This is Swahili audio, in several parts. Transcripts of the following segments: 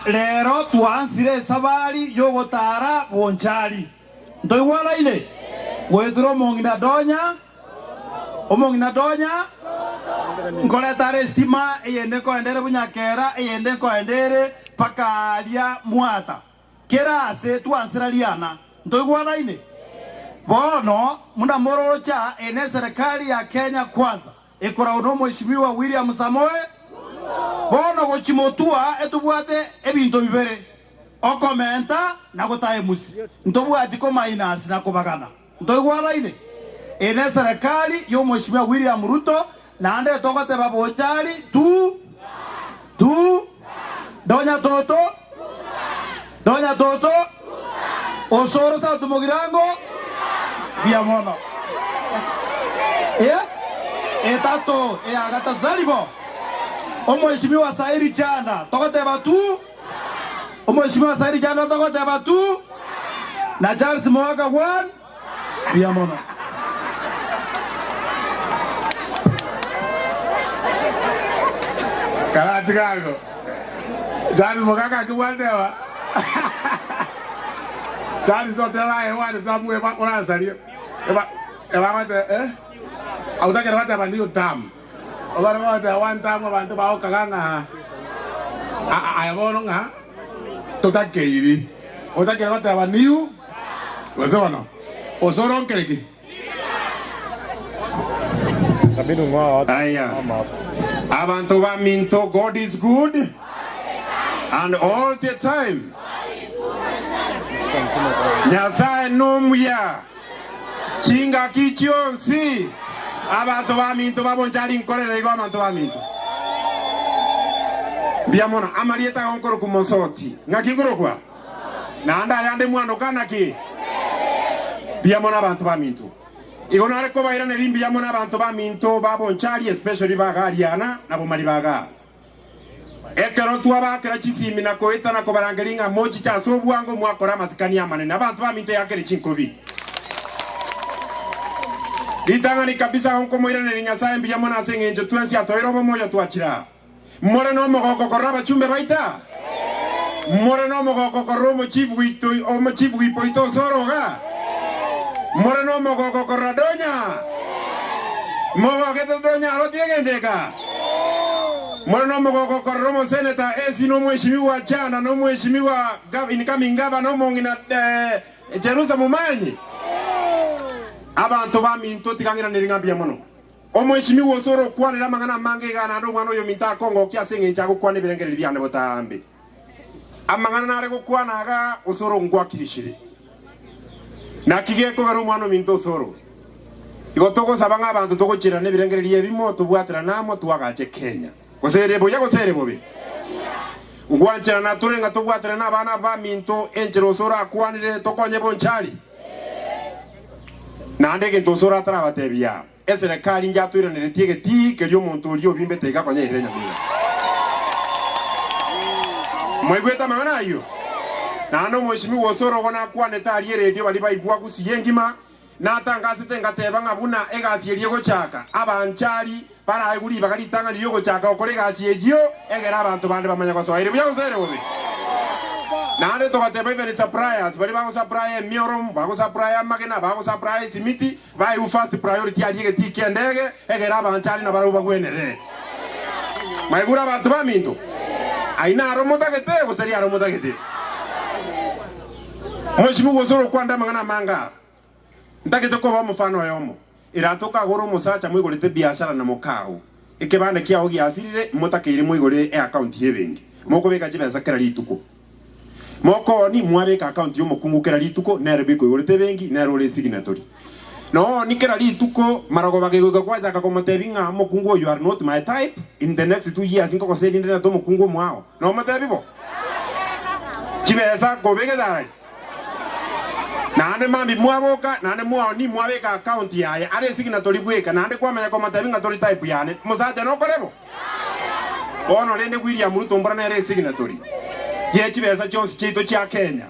Lero tuansire sabari yogotara bonchari. Ntoi wala ile. Wetro mongina donya. Nkole tare estima eyende ko endere bunyakera eyende ko endere pakalia muata. Kera ase tuansira liana. Ntoi wala ile. Bono muna morocha ene serikali ya Kenya kwanza. Ekora uno mheshimiwa William Samoei bono gochimotua etubwate ebinto bibere okomenta na gotaye musi ntobwati ko minus na kubagana ntoigwara ine ene serikali yo mheshimiwa William Ruto na ande togote babochari tu donya toto osoro sa tumugirango bia mono etato agata dalibo Mheshimiwa Sairi jana tokote batu Mheshimiwa Sairi jana tokote batu na Charles Mwaka 1 bia mona Karatigago Charles Mwaka kiwandewa Charles otela hewani tamwe unasalia eba mate autake wata bandio tam Obar wata one time abantu bao kaganga ayabono nga totake iri otake wata baniu wazono osoro nkeleki Kabinu ngwa aya abantu ba minto God is good and all the time Nyasaye nomya chinga kichionsi abantu baminto babonjari nkorera igo abantu baminto biamona amarieta onkoro kumonsoti ngakingoro kwa na anda yande mwana kanaki biamona abantu baminto igo nare ko baira nerimbi biamona abantu baminto babonjari especially bagariana na bomari baga ekero tuaba kera chisimi na koeta na kobarangelinga mochi cha sobwango mwakora masikani amane abantu baminto yakere chinkobi Itangani kabisa honko moira ne Nyasaye mbiya mona sengenjo tuansi atoiro bomoyo tuachira. More no mogoko koraba chumbe baita. More no mogoko koromo chifu ito o mo chifu ipoito soroga. More no mogoko koradonya. Mogo keto donya lo tigendeka. More no mogoko koromo seneta esi no mheshimiwa jana no mheshimiwa incoming governor no mongina Jerusalem mumanyi. Abantu baminto tikangira niringa bia mono omweshimiwa osoro kwanira mangana mange gana ndo mwana yo minta Kongo kya senge nchago kwane birengere byane botambe amangana nare go kwana ga osoro ngwa kirishire na kigeko garo mwana minto osoro igotoko sabanga abantu togochira ne birengere liye bimo tubwatira namo tuwagache Kenya goserebo be ngwanchira na turenga tubwatira na bana baminto enchero osoro akwanire tokonye bonchari na ndege ntosora tarabatebia eserikali njatwire neretiege ti kelyo muntu lyo bimbetega konye hirenya bila mwegweta mangana hiyo na ndo mheshimiwa osoro gona kwane tari radio bali baigwa kusiyengima na tangase tengateba ngabuna egasi eliego chaka abanchari para aguri bakali tanga liego chaka okore gasi egio egera abantu bande bamanya kwa swahili bya uzere bobe Nande toka tebe veri surprise, bari bango surprise miorom, bango surprise magena, bango surprise simiti, vai u first priority aliye tiki ndege, egera banchali na baru bagwenere. Maigura bantu baminto. Aina aromota kete, goseri aromota kete. Mheshimiwa osoro kwanda mangana manga. Ndakete ko ba mfano yomo. Iratoka goro musacha mwigolete biashara na mokao. Ikebane kia ogi asirire motakire mwigole account yebengi. Moko beka jibeza kera lituko. Moko ni mwabeka account yo mukungu kera lituko nerebiko yorete bengi nerole signatory. No nikera lituko marago bagego kwaja kakomotebinga mukungu you are not my type in the next 2 years inko koseli ndena to mukungu mwao. No motebibo. Chibeza ko begedai. Nane mambi mwaboka nane mwao ni mwabeka account yaye are signatory bweka nane kwa manya komotebinga tori type yane. Musaje no korebo. Ono lende William Ruto mbona ere signatory. Yechi beza chonsi chito cha Kenya.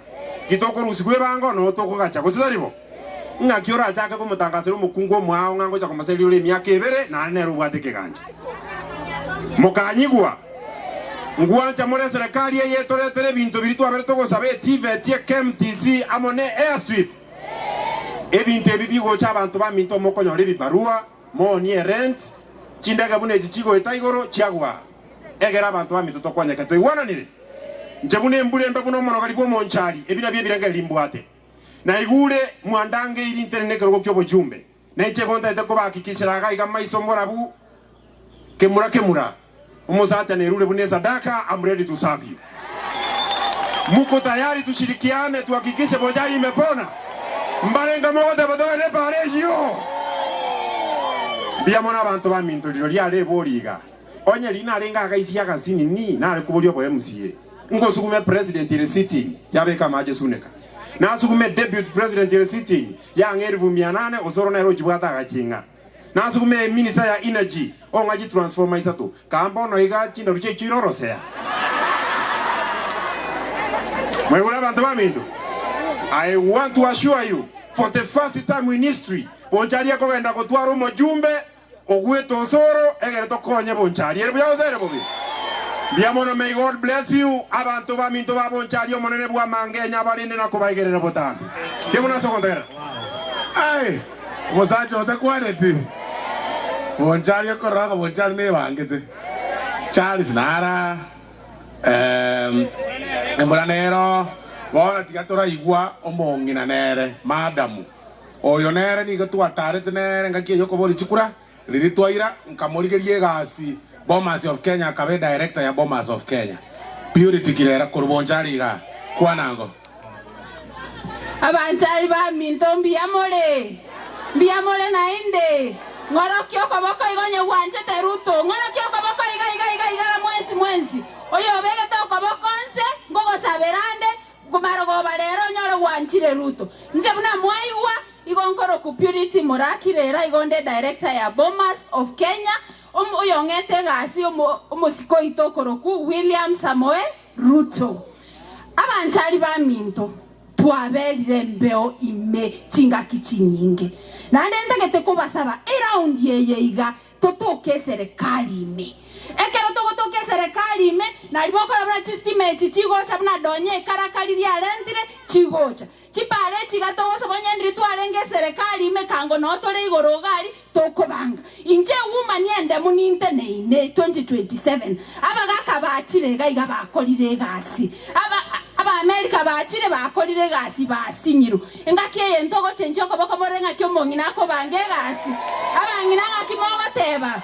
Kitoko rusigwe bango no toko gacha kusitaribo. Ngakiora ataka ko mutangasero mukungo mwao ngango cha komaseli ule myaka ebere na nero bwate keganje. Mukanyigwa. ngwanja more serikali yetoretere bintu biri twabere togosabe TVET KMTC amone airstrip ebintu ebibi gocha abantu baminto mokonyore bibarua moni rent chindega bune chichigo etaigoro chiagwa egera abantu baminto tokwanyaka toigwananire njebune mbule mbabuno mono kali bwo monchali ebina bye biranga limbwate na igule mwandange iri interne kero kyo bojumbe na iche konta ite ko bakikishira ga iga maiso morabu kemura umusacha nerule bune sadaka. I'm ready to serve you. Muko tayari tushirikiane tuhakikishe Bonchari imepona. Mbarenga mogote bodone pare yo. Biamona abantu baminto liro lyale boliga. Onye lina alenga akaisi yakasini ni na alikubolyo bo MCA. Ngo sukume president ile sitting yabeka maje suneka. Na sukume deputy president ile sitting ya ngeri vumianane osoro na eroji bwata gakinga. Na sukume minister ya energy ongaji transformer isato. Kamba no iga chindo ruche chiroro sea. Mwegula bantu baminto. I want to assure you, for the first time in history, Bonchari akogenda kotwara omujumbe ogweto osoro egere tokonye Bonchari. Ere buya ozere bobi. Biamono, may God bless you. Abantu baminto ba Bonchari omonene bwa mangenya balinde nakubayigerera botambi. Kemuna sokondera. Ai, musacho otakwaleti. Bonchari akoraka Bonchari ne bangete. Charles Nara Embulanero bona tigatora igwa omongina nere madamu oyo nere ni gatwatare tenere ngakie yoko boli chikura riri twaira nkamurigerie gasi Bomas of Kenya kabe director ya Bomas of Kenya Purity Kirera Bonchari ga kwanango Abanchari ba minto mbiamole na inde ngoro kyoko boko igonye wanje teruto ngoro kyoko boko iga mwensi oyo bege to koboko nse ngogo saberande gumarogo barero nyoro wanchire ruto nje buna mwaiwa igonkoro ku Purity Murakirera igonde director ya Bomas of Kenya oyo ngete gasi omusiko itokoro ku William Samoei Ruto. Abanchari ba minto twabelire mbeo ime chingaki chinyinge nande ndagete kubasaba around yeiga totoke serikali ime ekero togotoke serikali ime na libokora bra estimate chigocha buna donye karakali lya rentire chigocha chipare chigatogosa bonyendri twarenge serikali ime kango notore igorogari tokobanga inje woman yende muninte neine 2027 abagaka bachire gaiga bakolire gasi aba America bachire bakolire gasi basinyiru engakiye ntogo chenchoko boko borenga kyomongina ko bange gasi abangina ngakimogo teba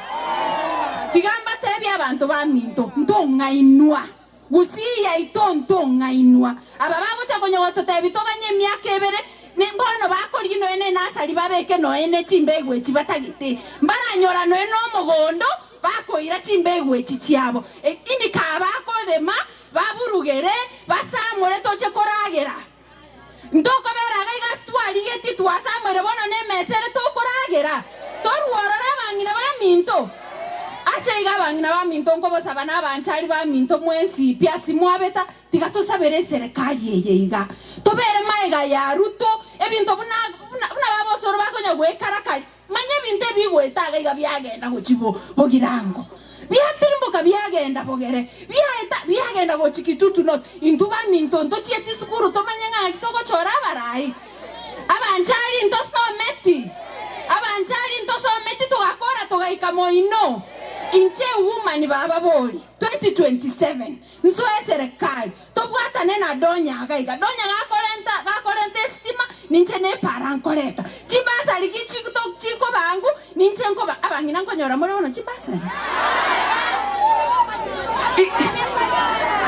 sigamba tebi abantu baminto ntonga inwa gusiya itontonga inwa ababango chakonyo gototebi toganye myaka ebere nimbono bakori no ene nasali babeke no ene chimbegwe chibatagite mbaranyora no eno mogondo bakoira chimbegwe chichiabo indi kabako dema baburugere basamure toche koragera ndoko beraga igastwali geti twasamure bono nemesere tokoragera toruorora bangina baminto aseiga bangina baminto ngo bosabana abanchari baminto mwensi piasi mwabeta tigatosabere serikali yeiga tobere maiga ya Ruto ebinto buna babosoro bakonya gwekarakali manye binte bigwetaga iga byagenda gochibo bogirango byatimboka byagenda bogere byagenda gochikitutu not induba minto ntochieti sukuru tomanyanga kitoko chora barai abanchari ntosometi tugakora tugaika moino inche woman baba boli 2027 nsoe serikali tobwatane na donya gaiga donya gakorenta estima ninche ne parankoreta chibasa likichikutok chiko bangu ninche nkoba abangina nkonyora muri bono chibasa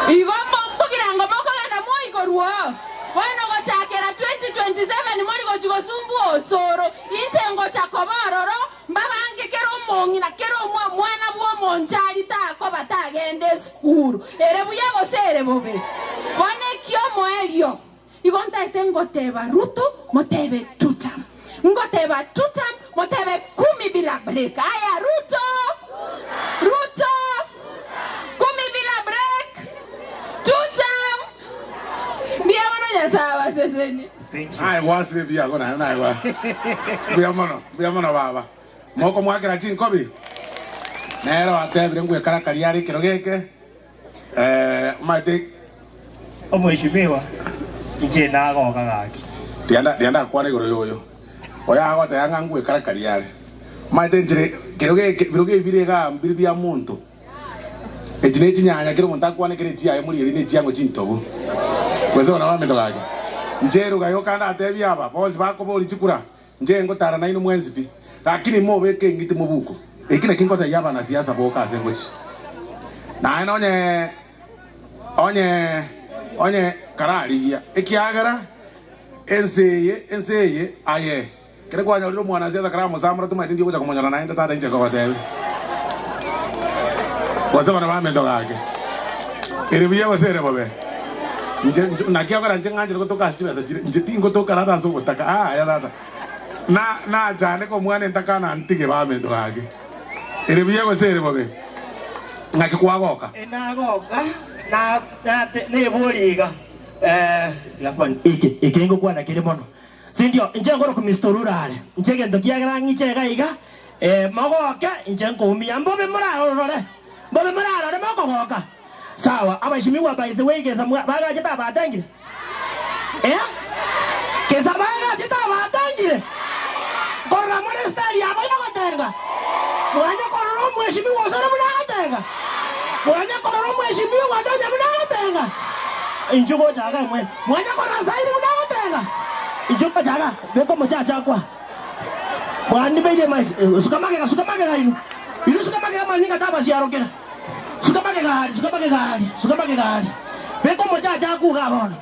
igombo kugirango moko ganda moigoruo bueno gochakera 2027 muri gochigosumbu osoro inche ngochakobororo mbabange kero mongina kero mwana bwo Bonchari tako batagende skuru ere buya gosere bobe bone kyo moelio igonta tengo teba Ruto motebe tutam ngoteba tutam motebe 10 bila break aya Ruto 10 bila break tutam biamono ya sawa seseni ai wasi bia gona na iwa biamono baba moko mwakira chinkobi nero atebre ngwe karakari yari kirogeke Mate Mheshimiwa nje na goka gaki Dianda kwa negoro yoyo oya agota yanga ngwe karakari yare Mate njire kiroge birega mbiribia muntu ejine tinyanya kiro muntakwa ne kireti yaye muri rine tiango chintobu kwezo na wamendo gaki njero gayo kana atebi aba bozi bako boli chikura nje ngotara na ino mwenzipi lakini mo beke ngiti mubuko ekine kinkota yaba na siasa boka asengochi na ino onye karari ya ekiagara enseye aye kire kwanya lilo mwana siasa karamo samra tuma ndi kuja kumonyana na enda tata nje kwa hotel wasema na wamendo gaki iribiye wasere bobe nje nakiagara nje nganje kutoka asiwe nje tingo toka rata so kutaka ya rata na jane ko mwana ntakana antige wamendo gaki iribiye wasere bobe ngakikwagoka enagoka na ne boliga lakon ikengo kwa na kile mono sindio nje ngoro kumistorurare nje gendo kiagara ngiche gaiga magoka nje ngumia mbobe murarore magoka sawa abashimiwa by the way kesa baga jita batangire kesa baga jita batangire korra monestari abaya gatenga mwanya kororo mheshimiwa sora mnatenga mwanya kororo mheshimiwa wadanya mnatenga injugo jaga mwanya korra zaidi mnatenga injugo jaga beko mochacha kwa mwani bede mai sukamage gainu ilu sukamage amaninga tabasi arokera sukamage gari beko mochacha ku gabona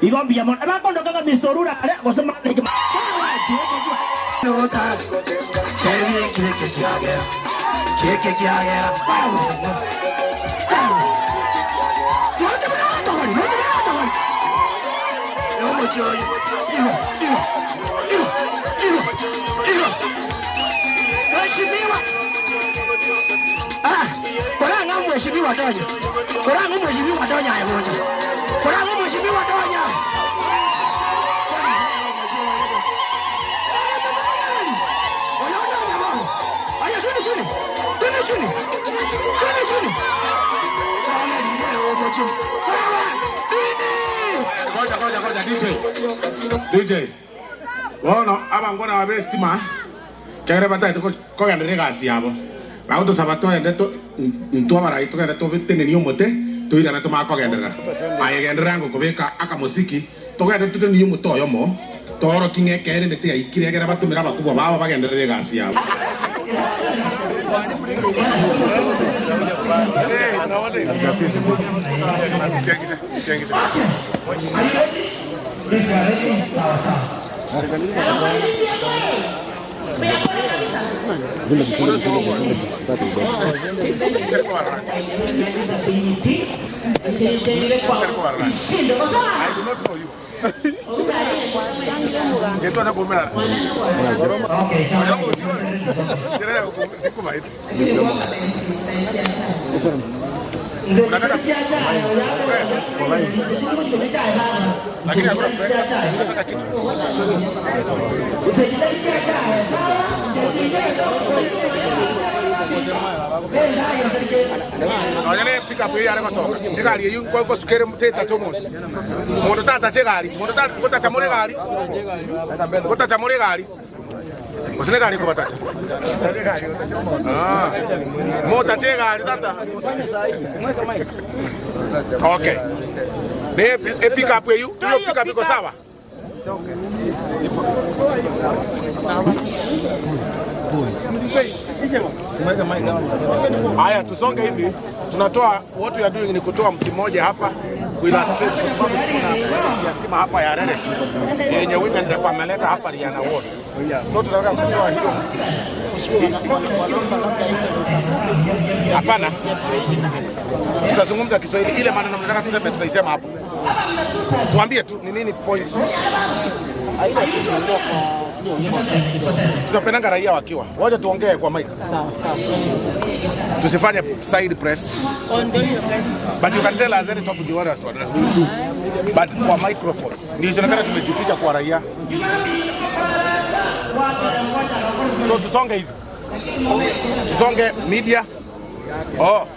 igo mbia mon aba kondo kaka mistorura ale gosema ne kama nota keke kiagera Mheshimiwa koranga mheshimiwa donya ya moja koranga mheshimiwa donya aya shuni DJ wono abangona wabestima kagere batatu ko yandere gasi yabo bago to sabato ndeto ntwa barai to ndeto bitene niyo mote to ira nato mako gendera aye gendera ngo kobeka aka musiki to gende tutu niyo moto yo mo toro kinge kere ndete ya ikire gera batumira bakubwa baba bagendere gasi yabo Lakini hakuna nataka kitu. Nonyane pick up yare kosoka. Egari yu ko sukere muteta tomo. Mondo tata chegari, mondo tata kota chamore gari. Kota chamore gari. Osine gari ko batacha. Mota chegari tata. Okay. De pick up you pick up iko sawa. Haya tusonge hivi. Tunatoa what we are doing ni kutoa mti mmoja hapa kuillustrate kwa sababu kuna stima hapa ya Rere. Yenye women ndio wameleta hapa Riana Ward. So tunataka kutoa hiyo. Hapana. Tutazungumza Kiswahili ile maana tunataka tuseme tutaisema hapo. Tuambie tu ni nini point. Tunapendanga raia wakiwa. Wacha tuongee kwa mic. Sawa. Tusifanye side press. But you can tell us any topic you want us to address. But kwa microphone. Ndio inaonekana tumejificha kwa raia. So tusonge hivi. Tusonge media. Oh.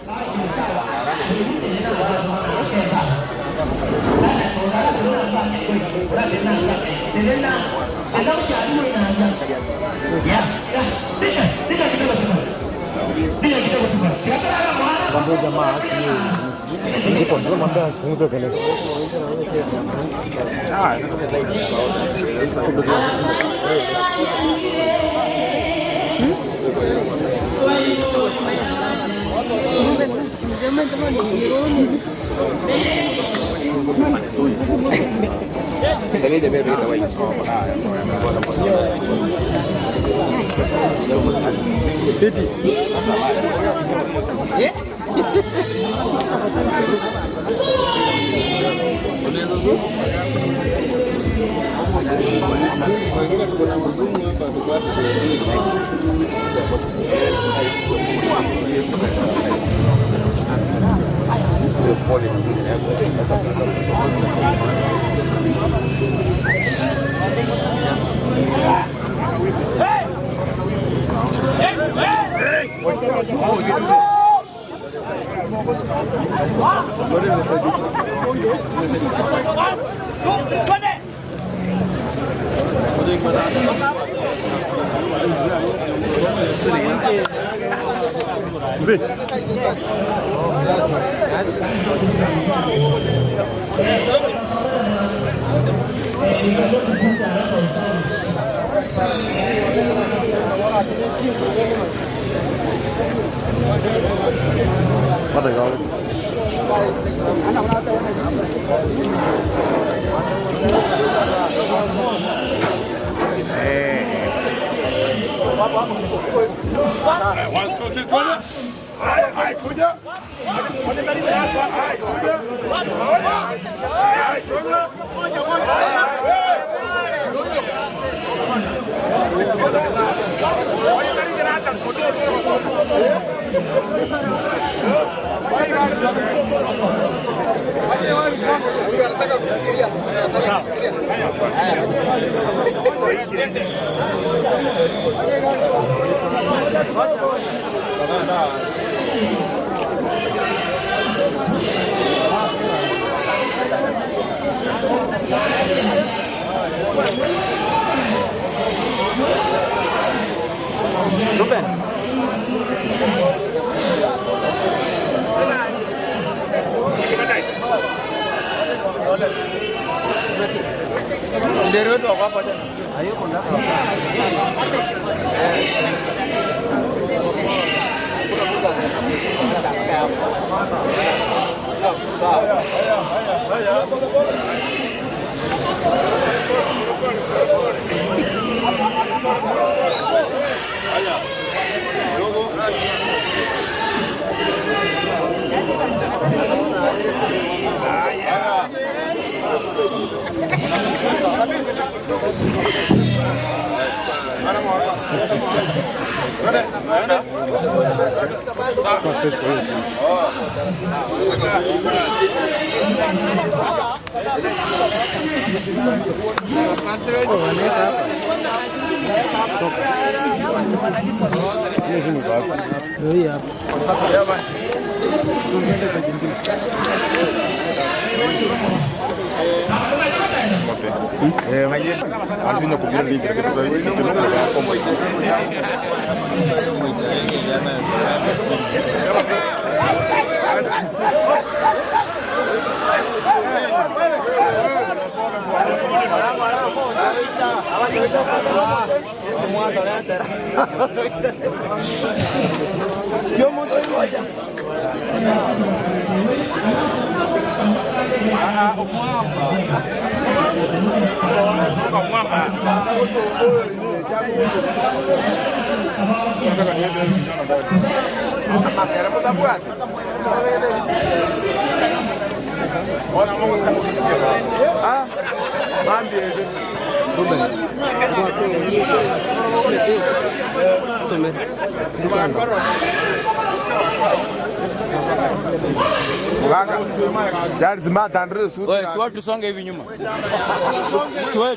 Oi, swap tusonge hivi nyuma.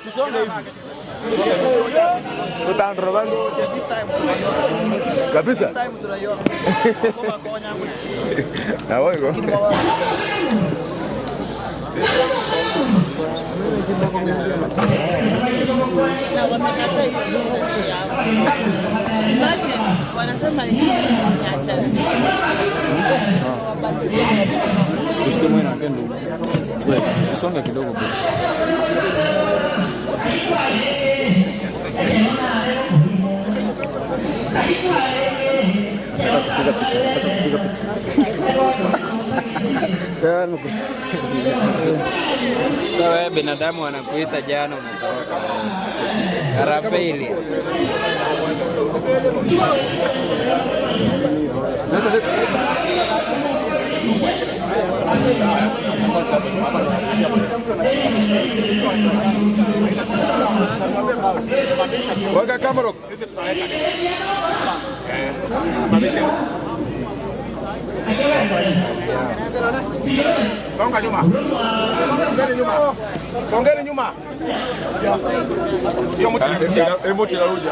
Tusonge hivi. Kabisa. Na wewe. Wanasema Usikie mwana kendo. Wewe, songa kidogo. Sawa, binadamu wanakuita jana unatoroka. Karafeli. Weka kamera. Sisi tutaweka. Simamisha. Songa nyuma. Songeni nyuma. Hiyo mti la ruja.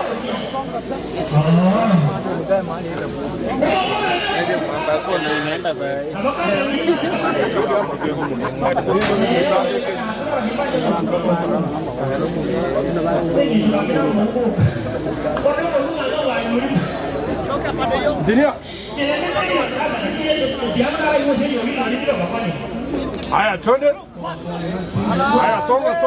Inaenda sasa. Dinia. Haya, twende. Haya, songa.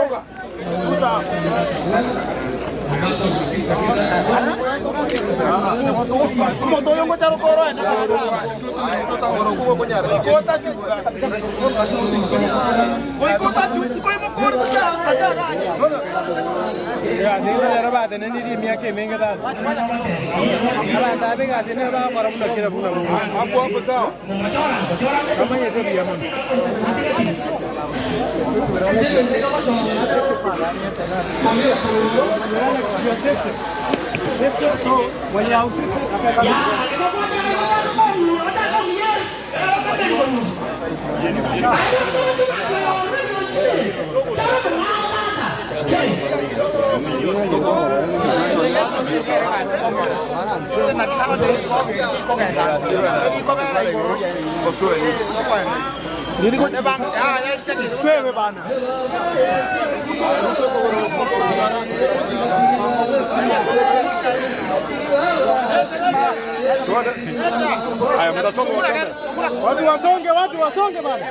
Watu wasonge bana.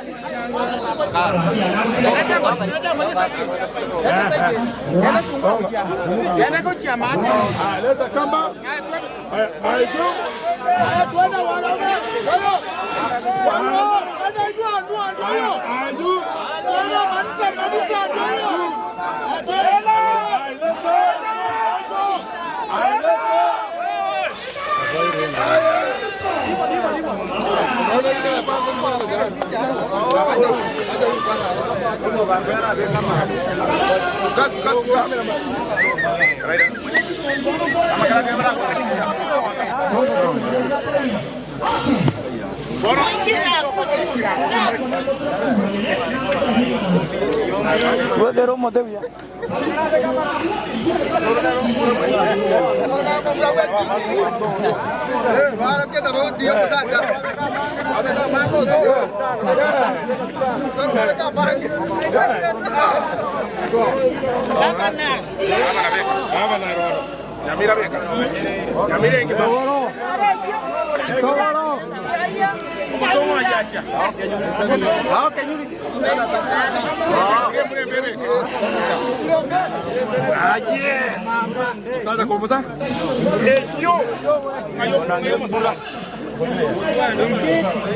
Leta kamba. Sasa kumbusa?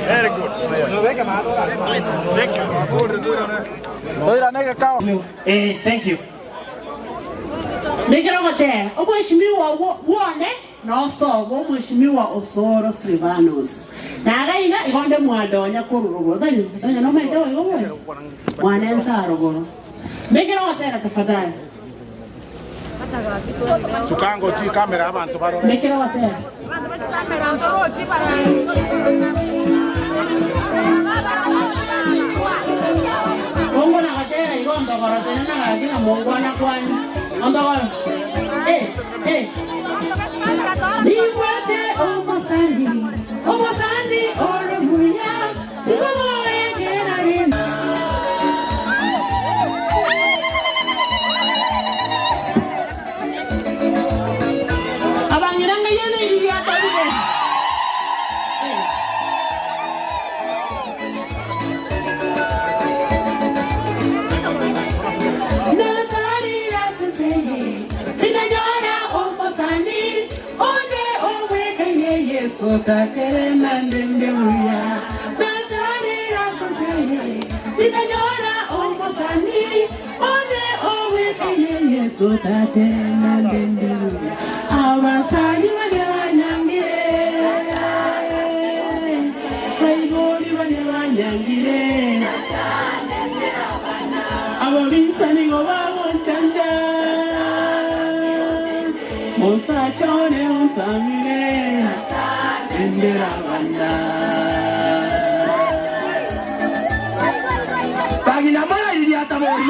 Very good. Thank you. Thank you. Mikira wote, mheshimiwa wone no so mheshimiwa Osoro Silvanus. Na againa igonde mwadonya kururugo. Ndani no mende oyo mwe. Mwanenza rogo. Mikira wote na tafadhali. Sukango chi kamera abantu baro. Mikira wote. Mungu na katera igondo korotena na kina Mungu anakwani. Anda Niwate Omosandi Oromuya Tibamoe Gerahin Abangiranga yene iriata bibe Natari Rasaseye Tinayona Omosandi Sota Kerenandende Uya Natari Rasaseye Tinayona Omosani One Owe Keye Sota Kerenandende Uya Awasani Wanewanyangire Kaibori Wanewanyangire Awabinsani Gowawontanda Mosa Chone Untamire Pagina mai di atamori,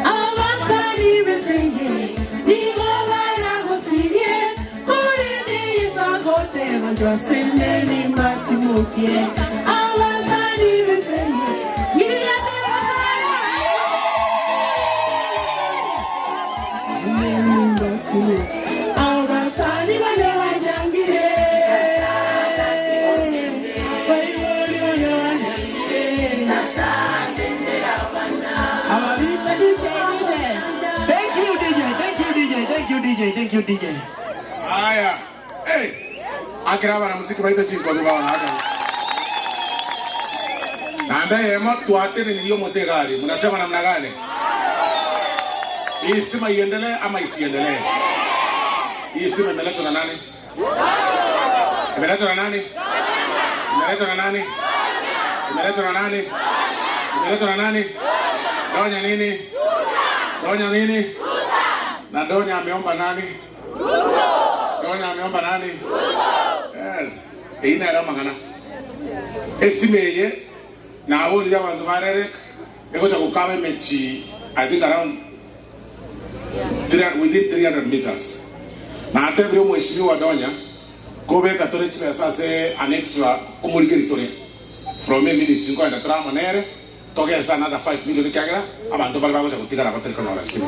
Avanzari besenge, digo vaina gosirie, corri sagote, manjo asende ni matimukie. Thank you, DJ. Haya. Hey. Akiraba na muziki baita chinko bibao na haka. Naambia yema tuatene nilio motegari. Mnasema namna gani? Hii stima iendelee ama isiendelee? Hii stima imeletwa na nani? Imeletwa na nani? Imeletwa na nani? Imeletwa na nani? Imeletwa na nani? Donya nini? Donya nini? Na Donya ameomba nani? Donya ameomba nani? Yes. Ina era mangana. Estimate na wodi ya bantu barerek eko cha kukabe mechi I think around within 300 meters. Na atebri mheshimiwa Donya kobe katore chile sase an extra kumurigiri tore from a ministry ko enda trama nere toge sa another 5 million kagera abantu bali bagocha kutigara bateri kono rasimi.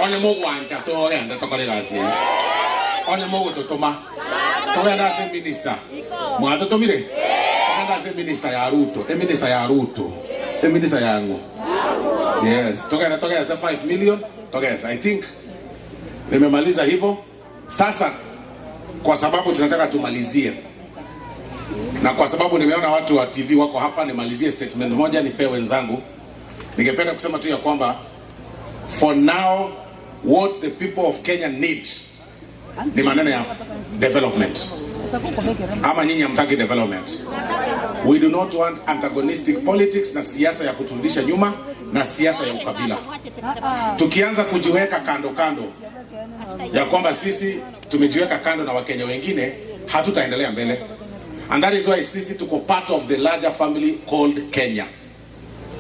Onye mogu ancha to enda tokore gasi. Onye mogu to toma. To enda se minister. Mwato to mire. Enda se minister ya Ruto. Minister ya Ruto. Minister ya ngo. Yes, toge sa 5 million. Toge I think nimemaliza hivyo. Sasa kwa sababu tunataka tumalizie. Na kwa sababu nimeona watu wa TV wako hapa, nimalizie statement moja nipe wenzangu. Ningependa kusema tu ya kwamba for now what the people of Kenya need ni maneno ya development. Ama nyinyi hamtaki development. We do not want antagonistic politics na siasa ya kuturudisha nyuma na siasa ya ukabila. Tukianza kujiweka kando kando ya kwamba sisi tumejiweka kando na Wakenya wengine, hatutaendelea mbele. And that is why sisi tuko part of the larger family called Kenya.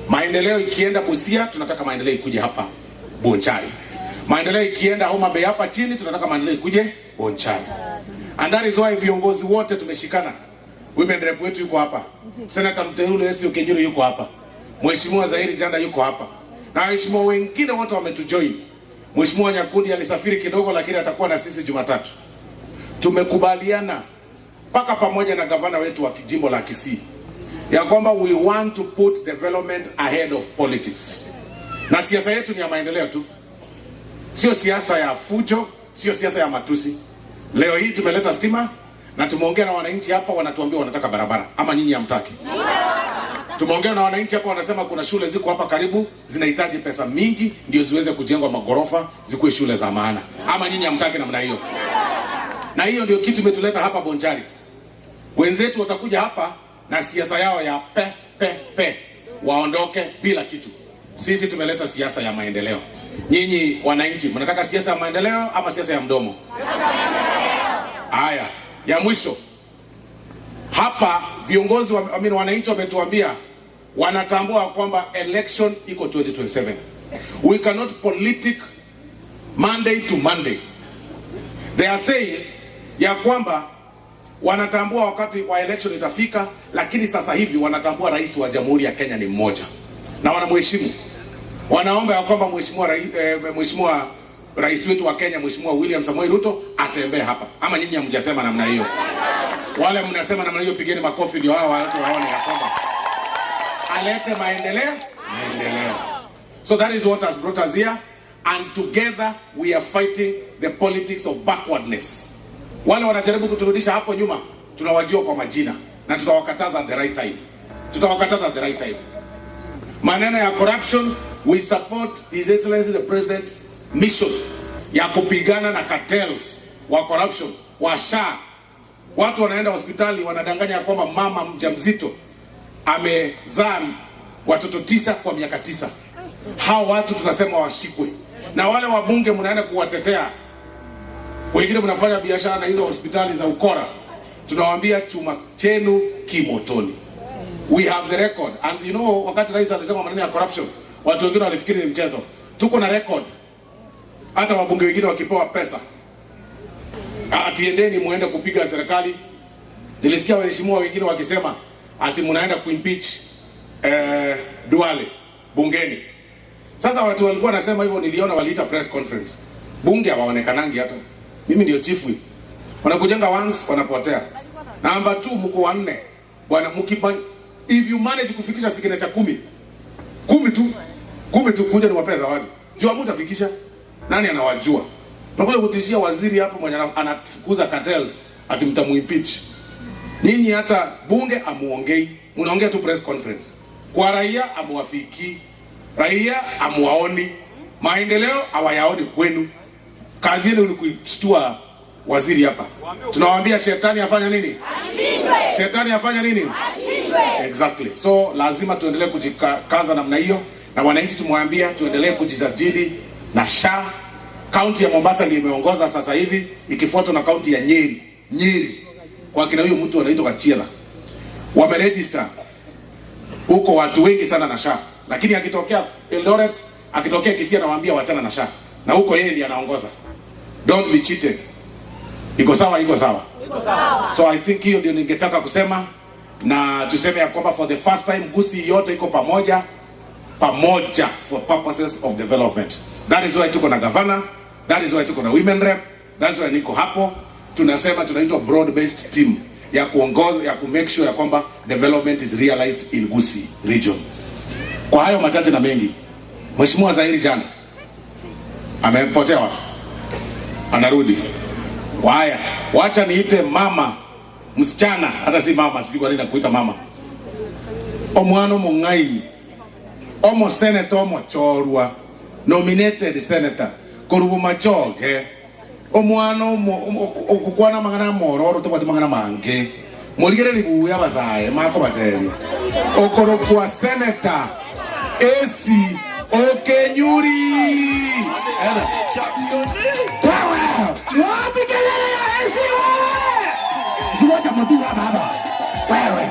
Maendeleo ikienda Busia, tunataka maendeleo ikuje hapa Bonchari. Maendeleo ikienda Homa Bay hapa chini, tunataka maendeleo ikuje Bonchari. And that is why viongozi wote tumeshikana. Women rep wetu yuko hapa. Senator mteule Esio Kenjuru yuko hapa. Mheshimiwa Zahiri Janda yuko hapa. Na waheshimiwa wengine wote wametujoin. Mheshimiwa Nyakundi alisafiri kidogo lakini atakuwa na sisi Jumatatu. Tumekubaliana paka pamoja na gavana wetu wa kijimbo la Kisii ya kwamba we want to put development ahead of politics. Na siasa yetu ni ya maendeleo tu. Sio siasa ya fujo, sio siasa ya matusi. Leo hii tumeleta stima na tumeongea na wananchi hapa, wanatuambia wanataka barabara. Ama nyinyi hamtaki? Tumeongea na wananchi hapa, wanasema kuna shule ziko hapa karibu zinahitaji pesa mingi ndio ziweze kujengwa magorofa zikuwe shule za maana. Ama nyinyi hamtaki namna hiyo? Na hiyo ndio kitu imetuleta hapa Bonchari. Wenzetu watakuja hapa na siasa yao ya pe waondoke bila kitu. Sisi tumeleta siasa ya maendeleo. Nyinyi wananchi mnataka siasa ya maendeleo ama siasa ya mdomo? Haya, ya mwisho hapa, viongozi wananchi wametuambia wanatambua kwamba election iko 2027. We cannot politic Monday to Monday. They are saying ya kwamba wanatambua wakati wa election itafika, lakini sasa hivi wanatambua rais wa Jamhuri ya Kenya ni mmoja na wanamheshimu. Wanaomba ya kwamba mheshimiwa rais wetu wa Kenya, Mheshimiwa William Samoei Ruto atembee hapa. Ama nyinyi hamjasema namna hiyo? Wale mnasema namna hiyo, pigeni makofi ndio hao watu waone ya kwamba alete maendeleo. So that is what has brought us here, and together we are fighting the politics of backwardness. Wale wanajaribu kuturudisha hapo nyuma, tunawajua kwa majina na tutawakataza at the right time. Maneno ya corruption, we support His Excellency the President's mission ya kupigana na cartels wa corruption wa SHA. Watu wanaenda hospitali wanadanganya kwamba mama mjamzito amezaa watoto 9 kwa miaka 9. Hao watu tunasema washikwe. Na wale wabunge mnaenda kuwatetea, wengine mnafanya biashara na hizo hospitali za ukora, tunawaambia chuma chenu kimotoni. We have the record, and you know, wakati rais alisema maneno ya corruption, watu wengine walifikiri ni mchezo. Tuko na record. Hata wabunge wengine wakipewa pesa, atiendeni muende kupiga serikali. Nilisikia waheshimiwa wengine wakisema ati mnaenda kuimpeach Duale bungeni. Sasa watu walikuwa nasema hivyo, niliona waliita press conference. Bunge hawaonekanangi hata. Mimi ndio chief whip. Wanakujanga once wanapotea. Number 2 mko wanne. Bwana if you manage kufikisha signature 10 tu kuja ni wapeza zawadi. Jua mtafikisha. Nani anawajua? Tunakuja kutishia waziri hapo mwenye anafukuza cartels ati mtamuimpeach. Nyinyi hata bunge amuongei, mnaongea tu press conference. Kwa raia amuwafiki, raia amuwaoni, maendeleo hawayaoni kwenu. Kazi yenu ni kushtua waziri hapa. Tunawaambia shetani afanya nini? Ashindwe. Shetani afanya nini? Ashindwe. Exactly. So lazima tuendelee kujikaza namna hiyo, na wananchi tumwambia tuendelee kujisajili na SHA. Kaunti ya Mombasa ndio imeongoza sasa hivi, ikifuatwa na kaunti ya Nyeri. Kwa kina huyo mtu anaitwa Kachiela. Wameregister huko watu wengi sana na SHA. Lakini akitokea Eldoret, akitokea Kisii, anawaambia wachana na SHA. Na huko yeye ndiye anaongoza. Don't be cheated. Iko sawa? So I think hiyo ndio ningetaka kusema, na tuseme ya kwamba for the first time Gusii yote iko pamoja for purposes of development. That is why tuko na governor, that is why tuko na women rep, that is why niko hapo. Tunasema tunaitwa broad based team ya kuongoza, ya ku make sure ya kwamba development is realized in Gusii region. Kwa hayo machache na mengi, Mheshimiwa Zahiri jana amepotea, anarudi. Waya, wacha niite mama msichana, hata si mama, sijui kwa nini nakuita mama. Omwano Mungai, omo senator omo chorwa, nominated senator Korubu Machoge. Omwano okukwana mangana mororo to kwati mangana mange. Morigere libuya bazaye mako bateri. Okorokwa senator AC Okenyuri. Tuwacha matuwa baba. Wewe.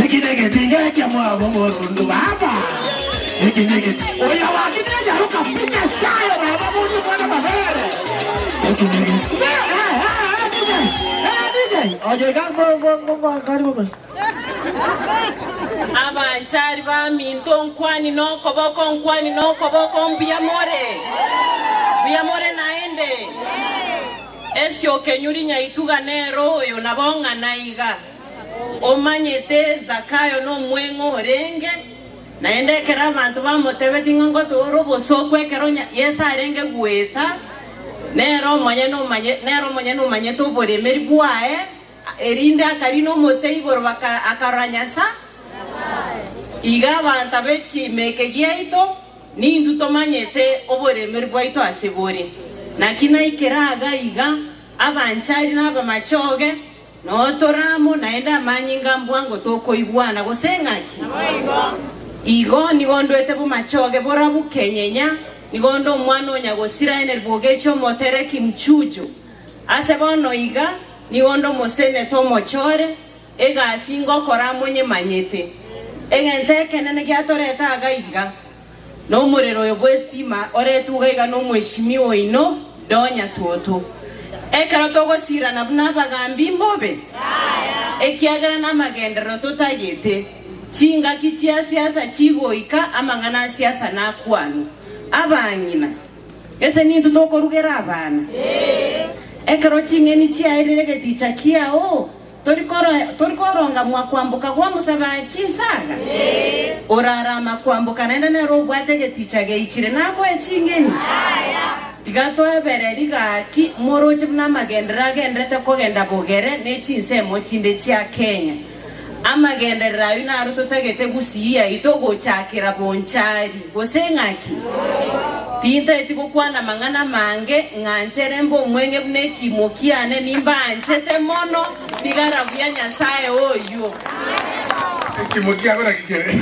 Nikinege tinge kia mwa bongorundo baba. Nikinege. Oya wakine ya ruka pinya sayo baba muni mwana mabere. Nikinege. DJ. Oye go karibu. Abanchari ba minto nkwani no koboko Biamore naende. Esio Kenyuri nyaituga nero oyo nabonga naiga. Omanyete Zakayo no mwengo renge. Naende kera abantu bamotebeti ngongo toro bosokwe keronya yesa renge gweta. Nero manye no manye to boremeri bwae. Erinde akarino motei borwaka akaranyasa. Iga bantabeki mekegiaito. Ni nduto manyete oboremeri bwaito asebore. Nakina ikeraga iga abanchari naba machoge no toramo naenda manyinga mbwango toko igwana gosengaki igo nigondwete bumachoge bora bukenyenya nigondo omwana onyagosira ene bogecho motere kimchujo ase bono iga nigondo mosene to mochore ega singo kora monye manyete egente kenene giatoreta agaiga no murero yo bwestima oretuga iga no mweshimiwo ino donya tuoto ekero togosira na buna bagambi mbobe ekiagera na magendero totagete chinga kichia siasa chigoika amangana siasa na kwanu abanyina ese ni tutokorugera abana ekero chingeni chiairire geticha kiao torikoronga mwakwambuka kwa musaba chisaga orarama kwambuka nenda nero bwate geticha geichire nako echingeni tigato ebereri gaki moroche na magendera gendete kogenda bogere ne chinsemo chinde chia Kenya amagendera yuna aruto tagete gusiya itogo chakira bonchari gosengaki tinta etiko kwana mangana mange ngancherembo mwenge bune kimokiane nimba anchete mono tigara buya nyasaye oyo kimokia bora kikere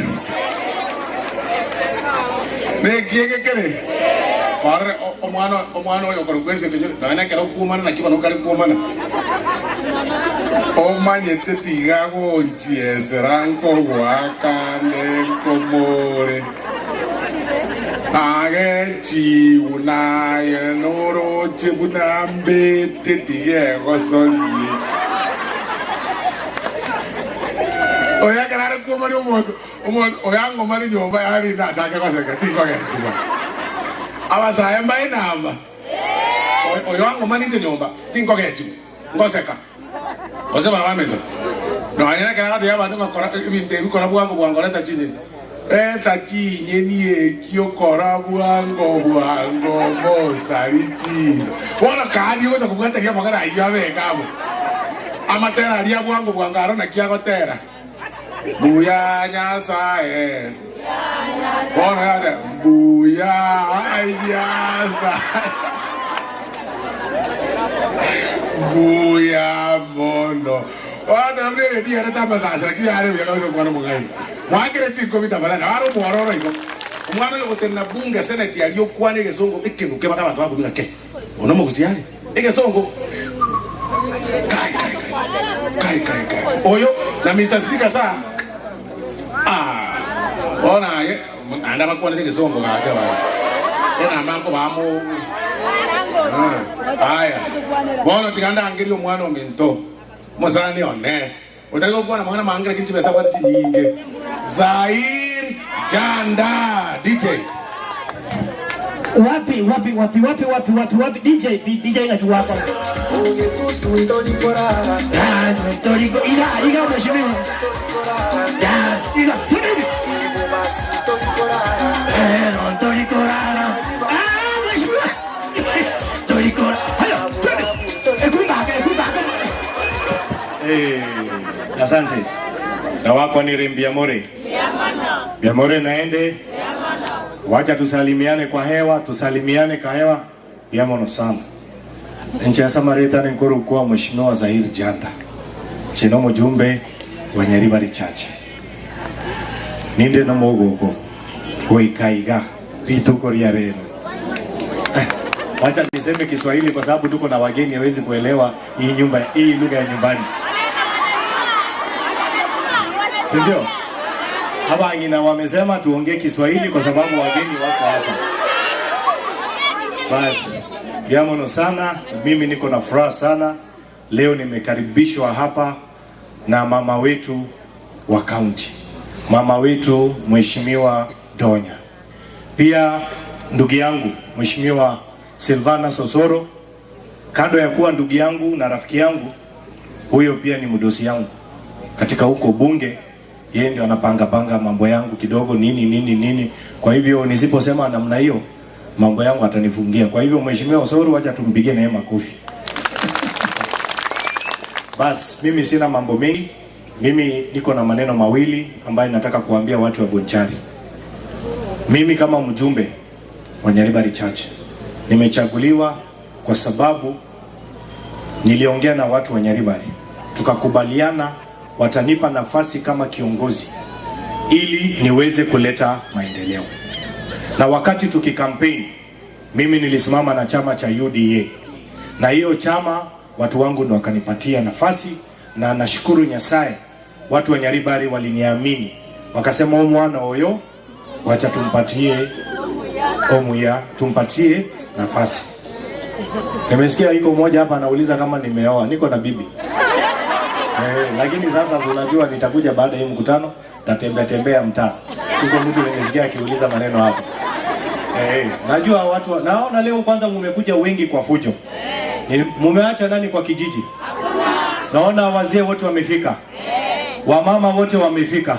ne kiege kere para omwana oyo korukwese kenyo nana kero kumana na kiba no kare kumana omanyete tiga gonchiese ranko wakane komore age chiuna yenoro chibuna mbete tige gosoni oya kare kumana omo oyango mari nyoba yari na chake koseka tiko gechiba abasa emba inamba oyo wangu manite nyomba tinko gechi ngoseka ose bana bamendo no anyana kana ya bantu ngakora ibinte bikora bwango bwangoleta chini eta kinye nie kiokora bwango mosari chizo wala kadi uta kugata ya magara yabe kabo amatera alia bwango bwangaro na kiagotera buya nyasae bona ya buya ayasa buya mono wada mle dia reta basasa kiare bya kazo kwa mungai mwakire chiko bitabara na aro muaroro iko umwana yo gutena bunge senate yali okwane gesongo ikinuke baka bantu babuga ke ono mugusiani igesongo kai oyo na Mr. Speaker sa ona ye anda bakwana igesongo ngake ba ena mambo bamo aya bona tiganda angiri omwana omento mozani one utako kuona mwana mangira kinchibesa kwati chinyinge Zair Janda DJ wapi DJ ngakiwapa Toriko ila umeshimiwa asante na wako ni Biamore Biamore naende wacha tusalimiane kwa hewa Biamono sana nchi ya Samarita ni nkuru kwa mheshimiwa Zair Janda chino mjumbe wa Nyaribari Church ninde no mogoko hoikaiga rituko ria rero wacha niseme Kiswahili kwa sababu tuko na wageni hawezi kuelewa hii lugha ya nyumbani. Sindio? Haba ngina wamesema tuongee Kiswahili kwa sababu wageni wako hapa. Basi, biamono sana, mimi niko na furaha sana. Leo nimekaribishwa hapa na mama wetu wa county. Mama wetu Mheshimiwa Donya. Pia ndugu yangu Mheshimiwa Silvana Sosoro, kando ya kuwa ndugu yangu na rafiki yangu, huyo pia ni mdosi yangu. Katika huko bunge yeye ndio anapanga mambo yangu kidogo nini. Kwa hivyo nisiposema namna hiyo mambo yangu atanifungia. Kwa hivyo Mheshimiwa Osoro, acha tumpigie naye makofi. Bas, mimi sina mambo mengi. Mimi niko na maneno mawili ambayo nataka kuambia watu wa Bonchari. Mimi kama mjumbe wa Nyaribari Church nimechaguliwa kwa sababu niliongea na watu wa Nyaribari. Tukakubaliana watanipa nafasi kama kiongozi ili niweze kuleta maendeleo. Na wakati tukikampeni, mimi nilisimama na chama cha UDA, na hiyo chama watu wangu ndo wakanipatia nafasi, na nashukuru Nyasaye, watu wa Nyaribari waliniamini, wakasema mwana huyo wacha tumpatie Omuya, tumpatie nafasi. Nimesikia iko mmoja hapa anauliza kama nimeoa, niko na bibi. Lakini sasa unajua nitakuja baada ya mkutano, tembea mtaa. Huko mtu nimesikia akiuliza maneno hapo. Najua watu naona leo kwanza mmekuja wengi kwa fujo. Mumeacha nani kwa kijiji? Naona wazee wote wamefika. Wamama wote wamefika.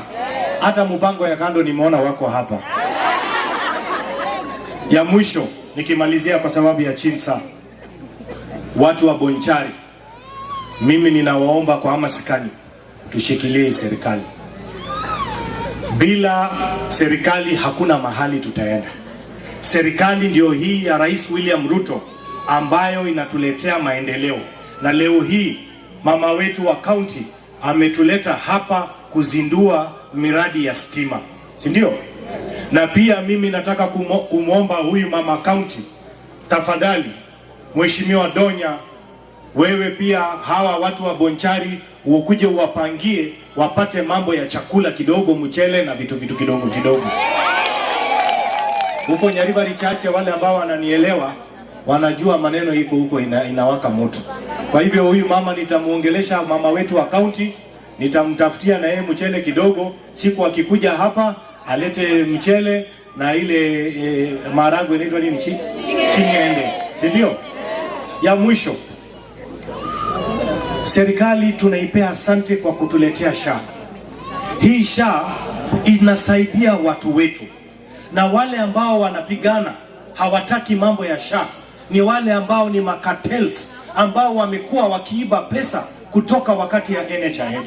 Hata mpango ya kando nimeona wako hapa. Ya mwisho nikimalizia kwa sababu ya Chinsa. Watu wa Bonchari, mimi ninawaomba kwa hamasikani tushikilie serikali. Bila serikali hakuna mahali tutaenda. Serikali ndio hii ya Rais William Ruto ambayo inatuletea maendeleo. Na leo hii mama wetu wa county ametuleta hapa kuzindua miradi ya stima, si ndio? Na pia mimi nataka kumwomba huyu mama county, tafadhali Mheshimiwa Donya, wewe pia hawa watu wa Bonchari ukuje uwapangie wapate mambo ya chakula kidogo, mchele na vitu kidogo. Huko Nyaribari chache wale ambao wananielewa wanajua maneno iko huko inawaka moto. Kwa hivyo huyu mama nitamuongelesha, mama wetu wa county, nitamtafutia na yeye mchele kidogo, siku akikuja hapa alete mchele na ile maharagwe inaitwa nini, chingende, si ndio? Ya mwisho, serikali tunaipea asante kwa kutuletea SHA. Hii SHA inasaidia watu wetu, na wale ambao wanapigana hawataki mambo ya SHA ni wale ambao ni makartels ambao wamekuwa wakiiba pesa kutoka wakati ya NHIF.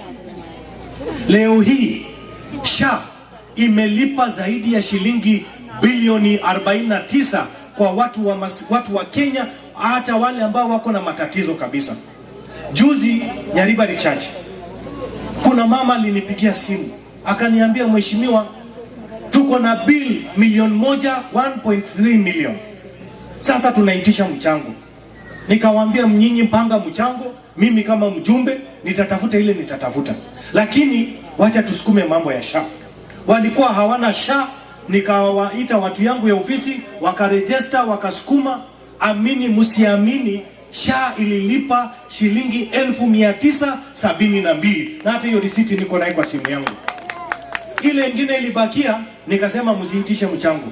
Leo hii SHA imelipa zaidi ya shilingi bilioni 49 kwa watu wa Kenya, hata wale ambao wako na matatizo kabisa. Juzi Nyaribari Church, kuna mama alinipigia simu akaniambia, mheshimiwa, tuko na bill milioni 1.3 million. Sasa tunaitisha mchango. Nikawaambia mnyinyi mpanga mchango, mimi kama mjumbe nitatafuta. Lakini wacha tusukume mambo ya SHA. Walikuwa hawana SHA, nikawaita watu yangu ya ofisi, wakaregister, wakasukuma. Amini msiamini, SHA ililipa shilingi 1972, na hata hiyo risiti niko nayo kwa simu yangu. Ile ingine ilibakia, nikasema msiitishe mchango.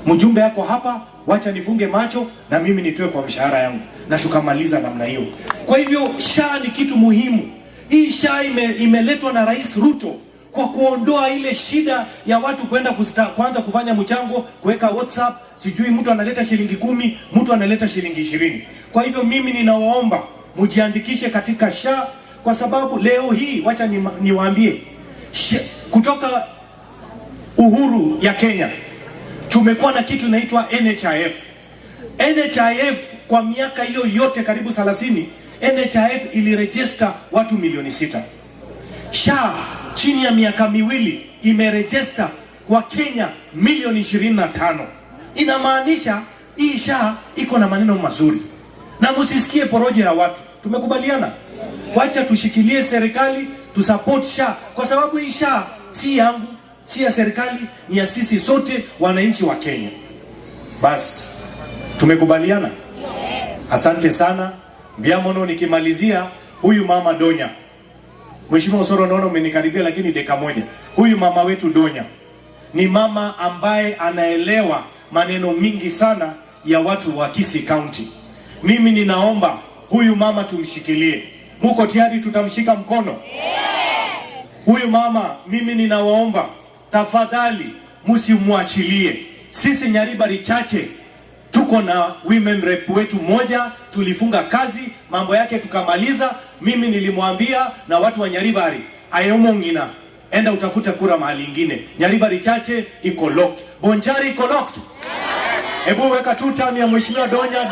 Mjumbe yako hapa, wacha nifunge macho na mimi nitoe kwa mshahara yangu, na tukamaliza namna hiyo. Kwa hivyo SHA ni kitu muhimu. Hii SHA imeletwa na Rais Ruto kwa kuondoa ile shida ya watu kwenda kwanza kufanya mchango, kuweka WhatsApp, sijui mtu analeta shilingi 10, mtu analeta shilingi 20. Kwa hivyo mimi ninawaomba mjiandikishe katika SHA, kwa sababu leo hii wacha niwaambie, kutoka uhuru ya Kenya tumekuwa na kitu inaitwa NHIF. NHIF kwa miaka hiyo yote karibu 30, NHIF iliregister watu milioni 6. SHA chini ya miaka miwili imeregister wa Kenya milioni 25. Inamaanisha hii SHA iko na maneno mazuri. Na msisikie porojo ya watu. Tumekubaliana? Wacha tushikilie serikali, tusupport SHA, kwa sababu hii SHA si yangu, si ya serikali, ni ya sisi sote wananchi wa Kenya. Basi tumekubaliana? Asante sana. Biamono, nikimalizia, huyu mama Donya. Mheshimiwa Osoro, naona umenikaribia lakini dakika moja. Huyu mama wetu Donya ni mama ambaye anaelewa maneno mingi sana ya watu wa Kisii County. Mimi ninaomba huyu mama tumshikilie. Muko tayari tutamshika mkono? Huyu mama mimi ninawaomba, tafadhali msimwachilie. Sisi Nyaribari chache tuko na women rep wetu moja, tulifunga kazi, mambo yake tukamaliza. Mimi nilimwambia na watu wa Nyaribari, ayomongina, enda utafuta kura mahali ingine. Nyaribari chache iko locked. Bonchari iko locked. Hebu weka tutam ya Mheshimiwa Donya.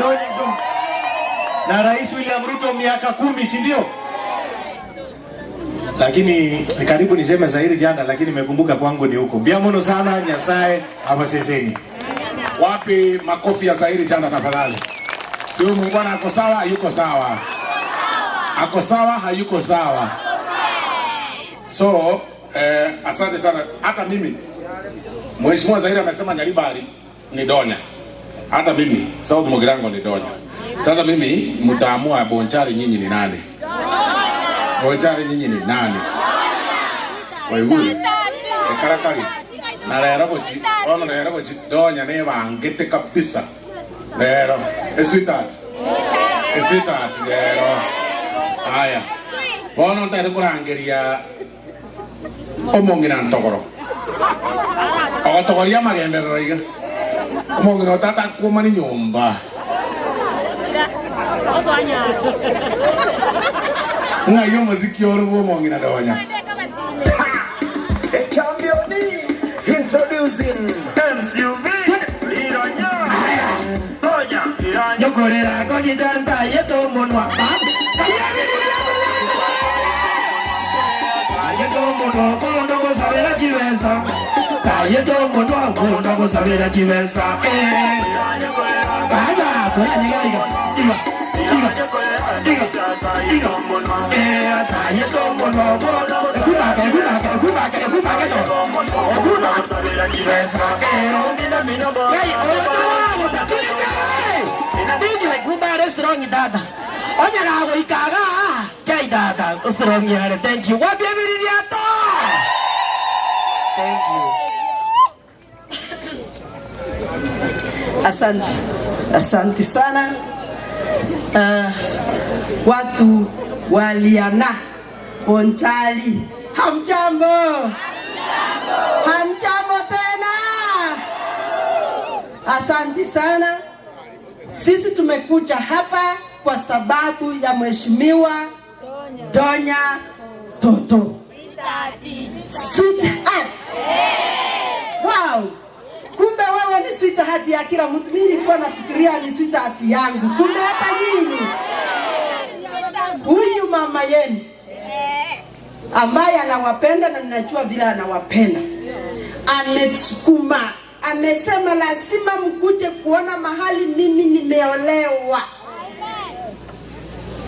Na Rais William Ruto miaka 10, si ndio? lakini karibu niseme Zairi jana, lakini nimekumbuka kwangu ni huko. Biamono sana Nyasaye abaseseni. Wapi makofi ya Zairi jana tafadhali? Sio mbona ako sawa, hayuko sawa. Ako sawa, hayuko sawa. So, asante sana. Hata mimi Mheshimiwa Zairi amesema Nyaribari ni Donya. Hata mimi South Mugirango ni Donya. Sasa mimi mtaamua Bonchari nyinyi ni nani? Bonchari nyinyi ni nani? Waigule. Karakari. Na lero bochi. Ono lero bochi Donya ne bangete kabisa. Lero. Sweetheart. Sweetheart lero. Aya. Bono ntare kurangeria omongina ntogoro. Otogoria magendero iga. Omongina tata kuma ni nyumba. Ngayo muziki orubo omongina Donya. Introducing MCV Lironya Donya Nyokorera kojitanda yeto monwa yeto monwa kondo ko sabera chivenza yeto monwa kondo ko sabera chivenza baba kwa nigaiga iba thank you. Thank you. Asante sana. Watu waliana Bonchari, hamjambo? Hamjambo tena. Asante sana. Sisi tumekuja hapa kwa sababu ya Mheshimiwa Donya Toto. Sweetheart. Wow. Kumbe wewe ni sweetheart ya kila mtu. Mimi nilikuwa nafikiria ni sweetheart yangu. Kumbe hata nyinyi. Huyu mama yenu ambaye anawapenda na ninajua vile anawapenda, amesukuma, amesema lazima mkuje kuona mahali mimi nimeolewa.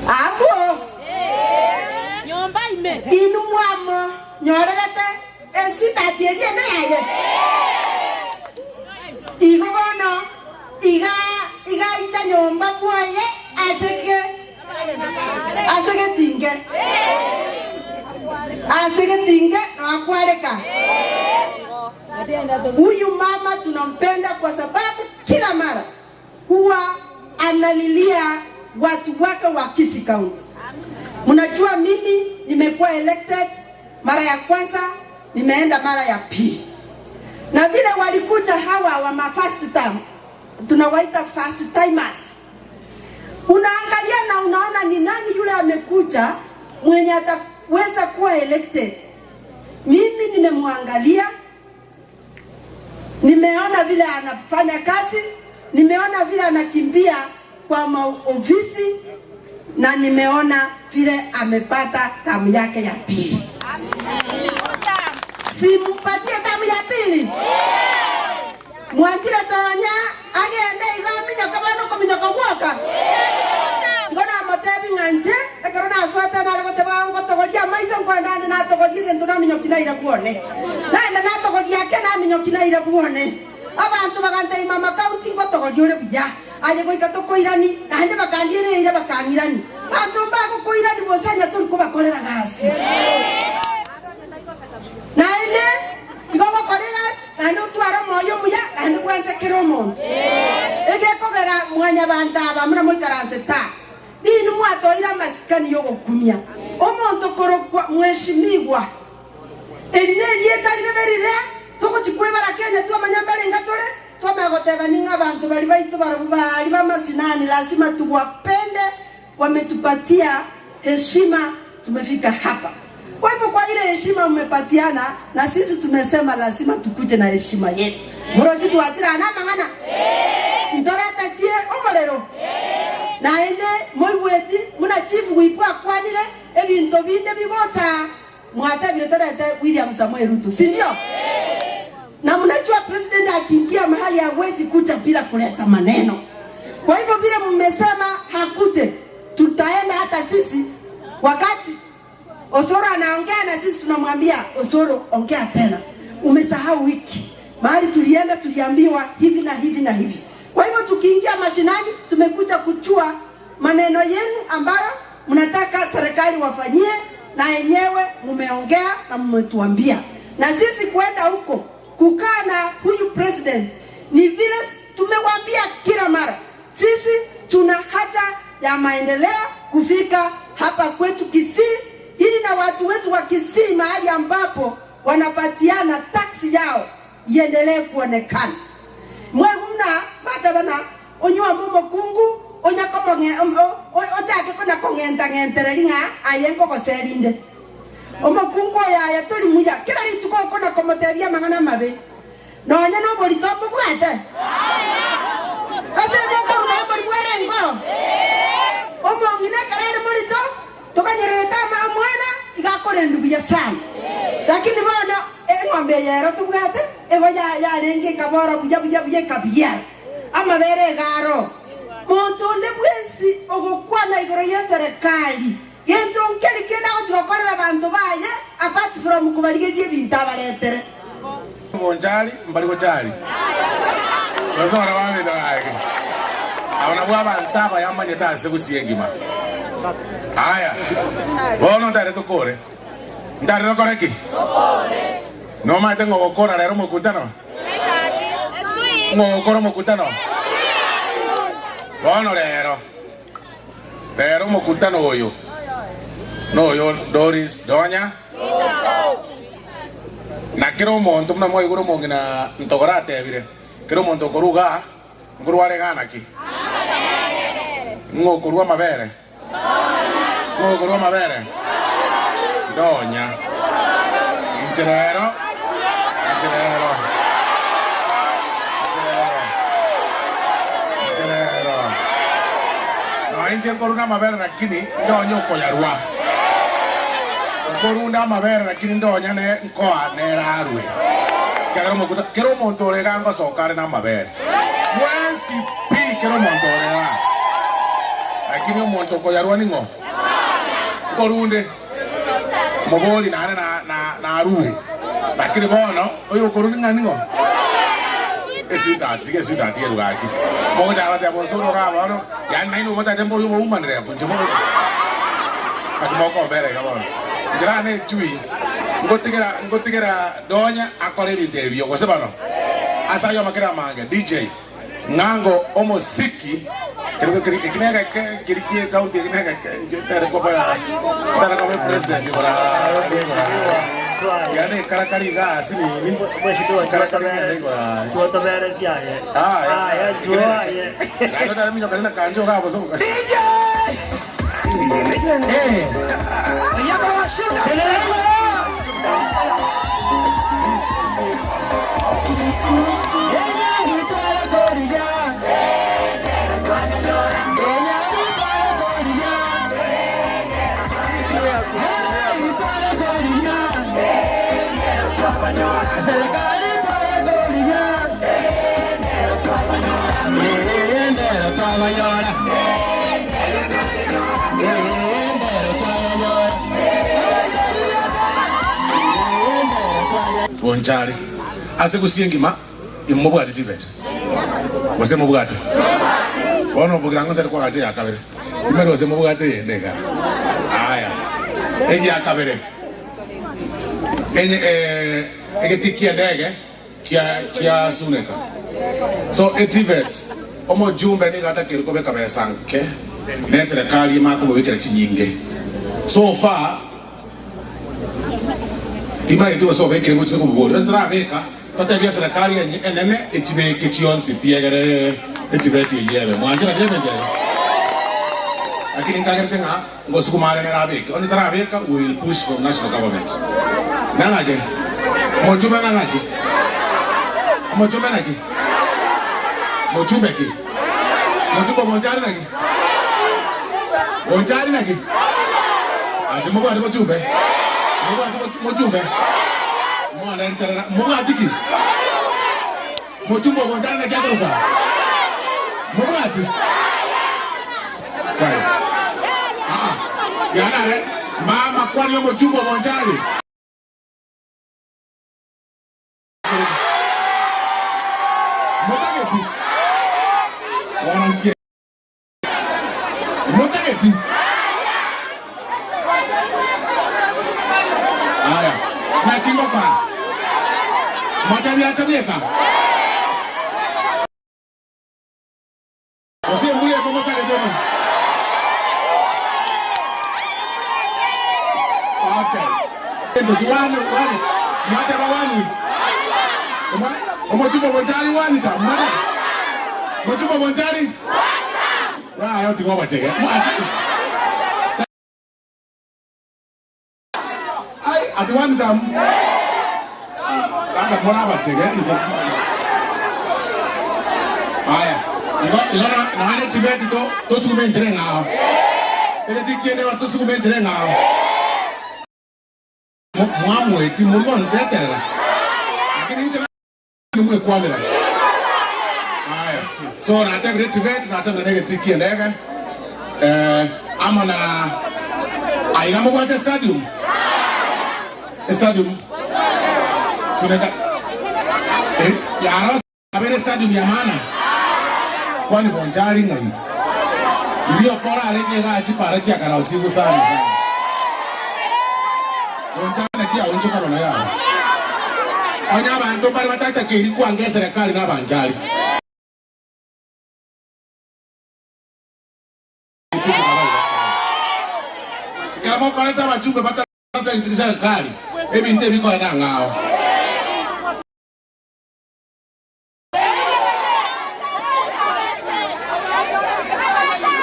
Abo nyomba ime inu mwamo nyorete sweetheart yeye na yeye igono iga ita nyomba boye asege tinge na akwareka. Huyu mama tunampenda kwa sababu kila mara huwa analilia watu wake wa Kisii County. Mnajua mimi nimekuwa elected mara ya kwanza, nimeenda mara ya pili. Na vile walikuja hawa wa first term, tunawaita first timers. Unaangalia na unaona ni nani yule amekuja mwenye ataweza kuwa elected. Mimi nimemwangalia, nimeona vile anafanya kazi, nimeona vile anakimbia kwa maofisi, na nimeona vile amepata tamu yake ya pili. Simpatie tamu ya pili. Mwanjira Donya agende igaminya kabano kominya kawaka. Ngona motebi nganje ekarona aswata na lekote bango togolia maiso kwandane na togolia gento na minyo kinaira buone. Na togolia ke na minyo kinaira buone. Abantu bagante mama county ngo togolia ule buya. Aye ko ikato koirani nande bakangire ire bakangirani. Bantu mbako koirani bosanya turi kubakorera gasi. Na ile igogo koregas nando twara moyo muya nando kwanza kiromo ege kogera mwanya banda muna moikaranze ta nini mwato ira masikani yogo kumia omonto korokwa mweshimigwa eline lieta liberire toko chikwe bara Kenya tu amanyambale ngatole tu amagoteba ninga abantu bali baitu bali bamasinani lazima tuwapende, wametupatia heshima, tumefika hapa. Kwa hivyo kwa ile heshima umepatiana, na sisi tumesema lazima tukuje na heshima yetu. Moroji tuatira na mangana. Ndorata tie omorero. Na ende moiweti muna chief wipwa kwanire ebinto binde bigota mwata vile torete William Samoei Ruto, si ndio? Na mnajua president akiingia mahali hawezi kuja bila kuleta maneno. Kwa hivyo vile mmesema hakuje, tutaenda hata sisi wakati Osoro anaongea na sisi tunamwambia Osoro ongea tena. Umesahau wiki. Mahali tulienda tuliambiwa hivi na hivi na hivi. Kwa hivyo tukiingia mashinani tumekuja kuchua maneno yenu ambayo mnataka serikali wafanyie na yenyewe mmeongea na mmetuambia. Na sisi kwenda huko kukaa na huyu president ni vile tumewambia kila mara. Sisi tuna haja ya maendeleo kufika hapa kwetu Kisii ili na watu wetu wa Kisii mahali ambapo wanapatiana taksi yao iendelee kuonekana. Mwegumna batabana onywa mumo kungu onya komonge otake kona kongenta ringa ayengo koserinde omokungu ya tuli muya kila lituko kona komotebia mangana mabe nonya no boli tombo bwete kase boko no boli bwerengo omongina karere molito tokanyereta mwana igakore ndugu ya sana lakini bana ng'ombe yero tubwate ebo ya renge kabora buja kabiya amabere garo montonde bwesi ogokwana igoro ya serikali gento nkeli kenda otukorera abantu baye apart from kubaligerie bintabaletere bonjali mbali gochali bazora bawe daage abana bwaba ntaba yamanye tase gusiengima aya bono ndare tokore ndare tokore ki no ma tengo gokora rero mukutano ngokora mukutano bono rero mukutano oyo no yo Doris Donya na kero monto mna moyo goro mongina ntogora tebire kero monto koruga ngurware gana ki ngokurwa mabere Donya injerero no inje koruna mabere lakini ndonyo koyarwa korunda mabere lakini ndonya ne nkoa ne rarwe kero monto rega ngo sokare na mabere mwensi pi kero monto rega lakini monto koyarwa ningo korunde moboli na aruwe lakini bono oyo koruni nganingo esita tige lugaki moja wate bosoro ga bono ya naino mota tembo yo umanre kunje mo akimoko mbere ga bono njira ne chui ngotigera Donya akore interview ko sebano asa yo makira manga DJ ngango omosiki kinega kirikie kaunti kinega jetare ko ba tara ko president ora yani karakari ga asini ni karakari ga chuoto bere sia ye ya jua ye ya tara minyo kana kanjo ga boso DJ ya ba shuka bonjari ase kusiengima imobwati tibet wase mobwati bono bugirango ndere kwa gaje yakabere imero wase mobwati ndega aya eji yakabere enye egetikia ndege kia suneka so etivet omo jumbe ni gata kiriko beka besanke ne serikali mako mubikira chinyinge so far tiba yetu so vekire ngo tsiko mubolo ndra beka tatebya serikali enene etibe kichionsi piegere etivet yebe mwanjira debe ndele lakini ngagertenga ngosukumale ne rabeka on ndra beka will push from national government nangage mojumbe nangage mojumbe nangage mojumbe ki mojumbe bonjari nangage bonjari nangage ati moko ati mojumbe Mujumbe. Mwana enterera. Mugati. Mujumbe bonjari na kiaruka. Mugati. Kai. Yana mama kwani yo mujumbe bonjari. Mutageti. Wanamkia. Mutageti. Aya. Na kingo kwa. Matabi atabeka. Wasi mbuye kwa mutageti. Okay. Wani. Mata wani. Omochumbo bonjari wani ta. Mata. Omochumbo bonjari. Wa yote kwa batege. Ai ati wani ta. Aka mora batege. Aya. Ilona na hane tibeti to sukume njere ngao. Ele tikiende wa to sukume njere ngao. Mwamu eti murgon beterera. Lakini nje mwe kwalera. Aya. So na take retivate na take nege tiki ndege. Ama na aiga mwa stadium. Stadium. Suneka. Ya aros abere stadium ya maana. Kwani bonjari ngai. Ndio pora alenge ga chipara chia kana usiku sana. Bonjari kia onjo kana ya. Onya abantu bari batata kiri kuange serikali n'abanjari. Kama kaleta bachumbe batata intikisa serikali. Ebi nte biko na ngao.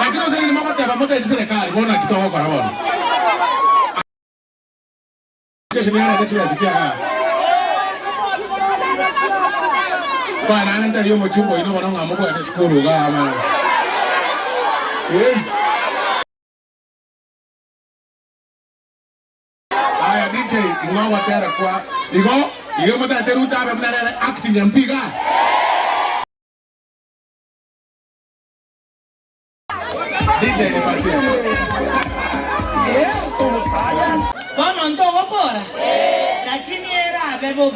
Lakini sasa ni mambo ya moto ya serikali bona kitoko kwa bona. Kesho ni ana tetu ya sitia. Kwa nani ndio yomo chumbo ino bana ngamuko ya skulu ga ama. Aya DJ ingawa tera kwa igo mata teruta abe mnara acting ya mpiga. DJ ni patia. Bono ntogo pora. Lakini era bebo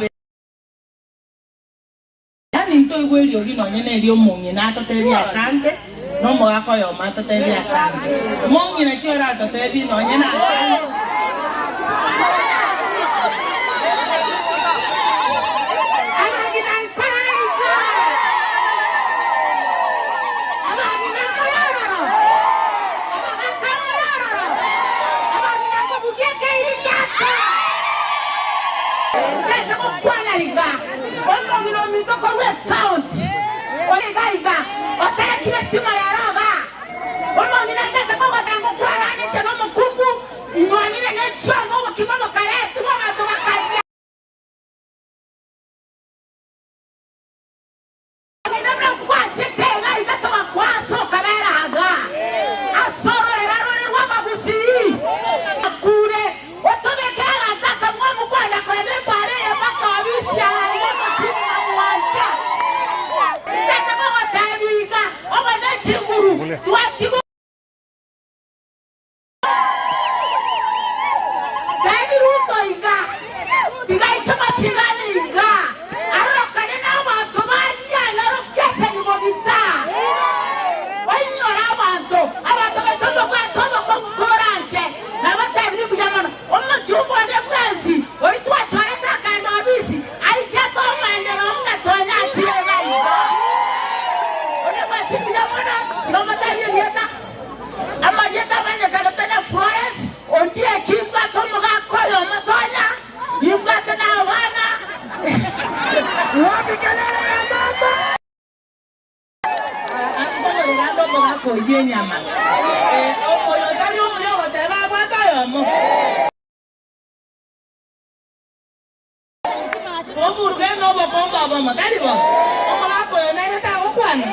Nto igweli ogino nyene eri omungi na totebi asante no mogako yo ma totebi asante mungi na kyora totebi no nyene asante Stima ya roga. Wamo ni nataka kwa tangu kwa nani chano mkuku. Ingwamine necho ngo kimamo kare tuwa watu wakati. Ni namna kwa tete na ikatoa kwa so kamera haga. Asoro eraro ni wama busi. Kure watu bekala nataka mwamu kwa na kwa ne pare ya baka wabisi ya leo chini na mwanja. Nataka kwa tabiga. Tuatigo Dairuto iga Diga ichama sigani iga Arro kanena wanto Mania laro kese ni bobita Wainyora wanto Awanto betondo kwa tomo konkuranche Na wata evri bujamano Oma chubu wane kwezi Oritu wachoreta kanda wabisi Aichato maendero mga tonya achile iga One mwezi bujamano Noma tabi yeta Ama yeta manye kalotene Florence Ondie kimba tomoga koyo matonya Kimba tena wana Wabi kelele ya mama Atukono lando moga koye nyama Oyo tari umuyo wateba wata yomo Oburge no bokomba boma karibo Omoga koyo nene ta okwana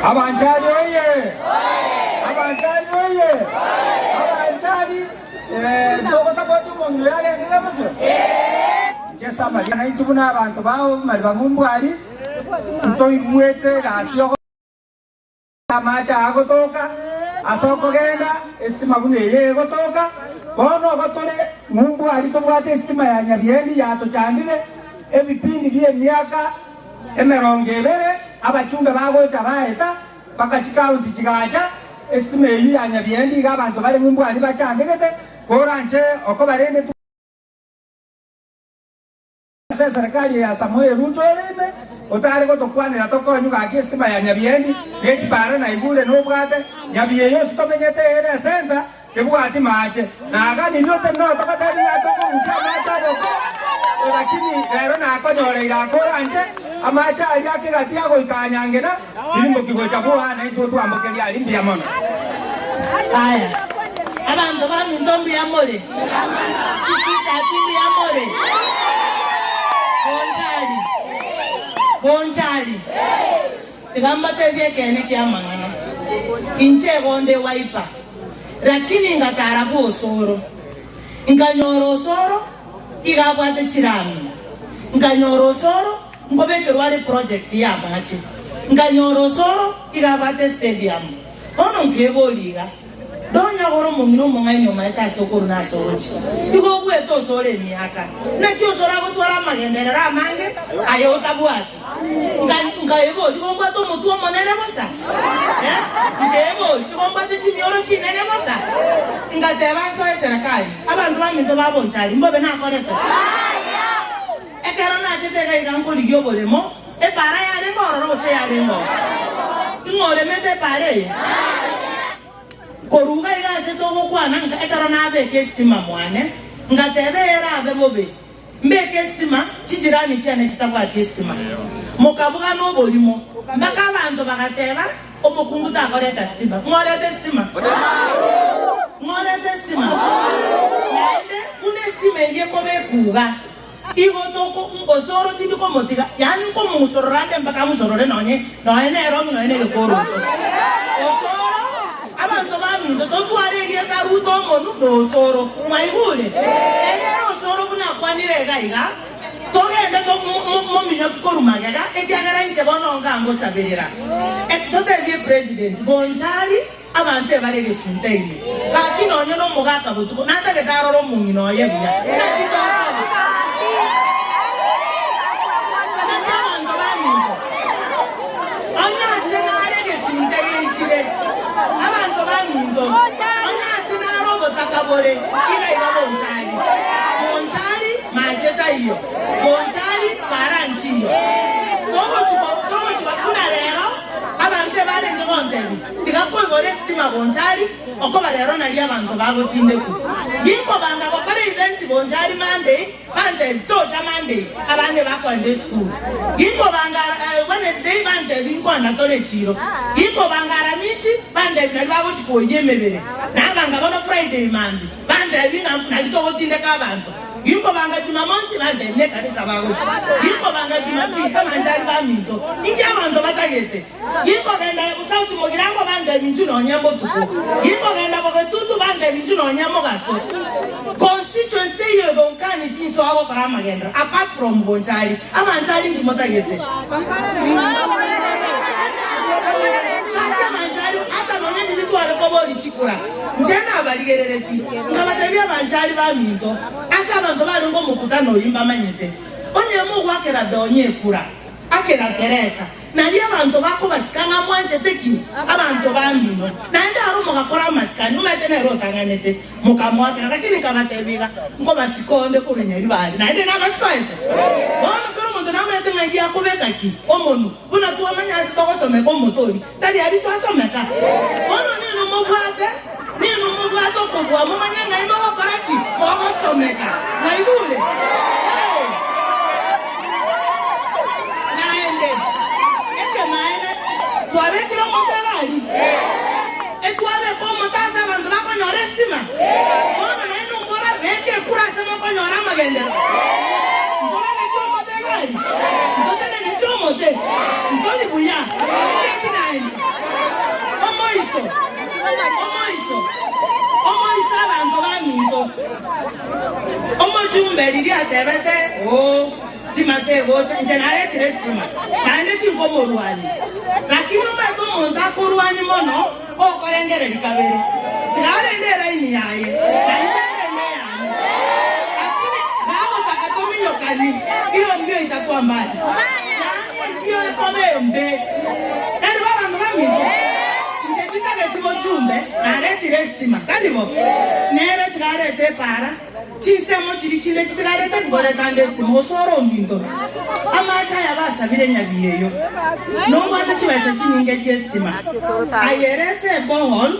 Abanjali oye! Abanjali oye! Abanjali Ndoko sapoti umongo yale ngebuso. Jesa mali na itubuna abantu bawo mali bamumbwali. Ntoi gwete gasyo amacha agotoka asoko genda estima bune ye gotoka bono gotole mumbwali to bwate estima ya Nyabiendi ya to chandire ebipindi bye myaka emerongebere abachumbe bagocha baeta paka chikaunti chigacha estima ya Nyabiendi ga abantu bali mumbwali bachandegete koranje oko barende serikali ya Samuel Ruto lime otale gotokwanira tokonyuga akistima ya Nyabiendi nechipara na igule nobwate Nyabie yose tomenyete ere senda tebwati mache na agani nyote no tokatari atoko usamacha boko lakini lero na akonyore igakora nje amacha yake gati yago ikanyangena ilimbo kigocha bwa na ito twambokelia alindi ya mono aya abantu bami ndombi ya mole sisita timbi ya mole Bonjali. Tigamba tebye kene kya mangana. Inche gonde waipa. Lakini ngatarabu osoro. Nganyoro osoro igabwate chirami. Nganyoro osoro ngobekerwale project ya bachi. Nganyoro osoro igabwate stadium. Ono nkeboliga. Donya goro mungino mungainyo maita sokoro na sorochi. Igo bweto sore miaka. Na kyo sora gotwara magenderera mange ayo tabwati. Ngaebo digomba to mutu monene mosa. Ngaebo digomba te chimioro chinene mosa. Ngateba so serikali. Abantu baminto babonchali mbobe na koleta. Ekero na chetega iganko ligyo bolemo. E para ya de moro se ya de mo. Ngore mete pare. Koruga igase togo kwana ekaro na be kestima mwane ngatebe era abe bobe mbe kestima chijirani cyane kitabwa kestima mukabuga no bolimo mbaka abantu bagateba omukungu takore kestima ngore kestima nende unestima ye kobe kuga igo toko osoro tindiko motiga yani ko musororande mbaka musorore nonye noene rongi noene gekoro osoro abantu bami totware geta ruto monu dosoro maigule ere osoro buna kwanire gaiga togende to mominyo korumaga ekyagara nche bono ngango sabirira totebye president Bonjali abante barege sunteine lakini onye no mugaka butuko natake karoro mungino yebuya nakitoro nakamando bami onye asenarege sunteine chile abantu bamindo ona sinaro botakabole ila Bonjali majeta iyo Bonjali paranchiyo tomo chiba kuna lero abante bale ngontebi tigakoigore stima Bonjali okoba lero nali abantu bagotindeku yiko banga bakore event Bonjali Monday bande tocha Monday abanye bakonde school yiko banga Wednesday bande binkonda tole chiro yiko banga Aramisi bande nali bagochikoye mebere na banga bono Friday Monday bande binga nali togotindeka abantu yiko banga Jumamosi bande ne kanisa bagochi yiko banga Jumapili Bonjali baminto ingi abantu batagete yiko genda usauti mogirango bande binjuno nyambo tuko yiko genda bogetutu bande binjuno nyambo gaso constituency yo donkani tinso abo para magenda apart from Bonjali amanjali ngimotagete ata none nditwale koboli chikura njena abaligerereti ngabatebya Bonjali baminto asa abantu bali ngo mukutano yimba manyete onye mu gwakera donye kura akera Teresa nali abantu bako basikanga mwanje teki abantu bambino nandi arumo gakora masikani umetene rotanganete mukamwakera lakini kabatebiga ngo basikonde kurenyeri bali nandi nabasikonde bona kero muntu namete magi yakubeka ki omonu buna tuwa manyasi tokosome ko motori tali ali twasomeka bona nino mobwate okobwa mumanyanga imo gokoraki mogosomeka naigule twabekira motelali etwabe ko motasa abantu bakonyora estima bona neno ngora beke kurasa bakonyora magendero ngora le tio motelali ndotene ni tio motel ndoli buya kinani omoiso Omo isaba ntoba minto. Omo jumbe lili atebete. Oh, stima te gocha njenare tire stima. Nande tingo moruani. Lakini mbato monta koruani mono. O kolengere likabere. Tigare ndera ini yaye. Naitende ne yaye. Lakini gago takatominyo kani. Iyo mbio itakuwa mbali. Iyo kome mbe. Edi baba ndo minto. Tigo chumbe na retire stima kalibo nere tigarete para chisemo chirichile tigarete ngoreta ndestima osoro mbindo amacha yabasabire nyabiyeyo no mwata chibasa chininge chestima ayerete bohol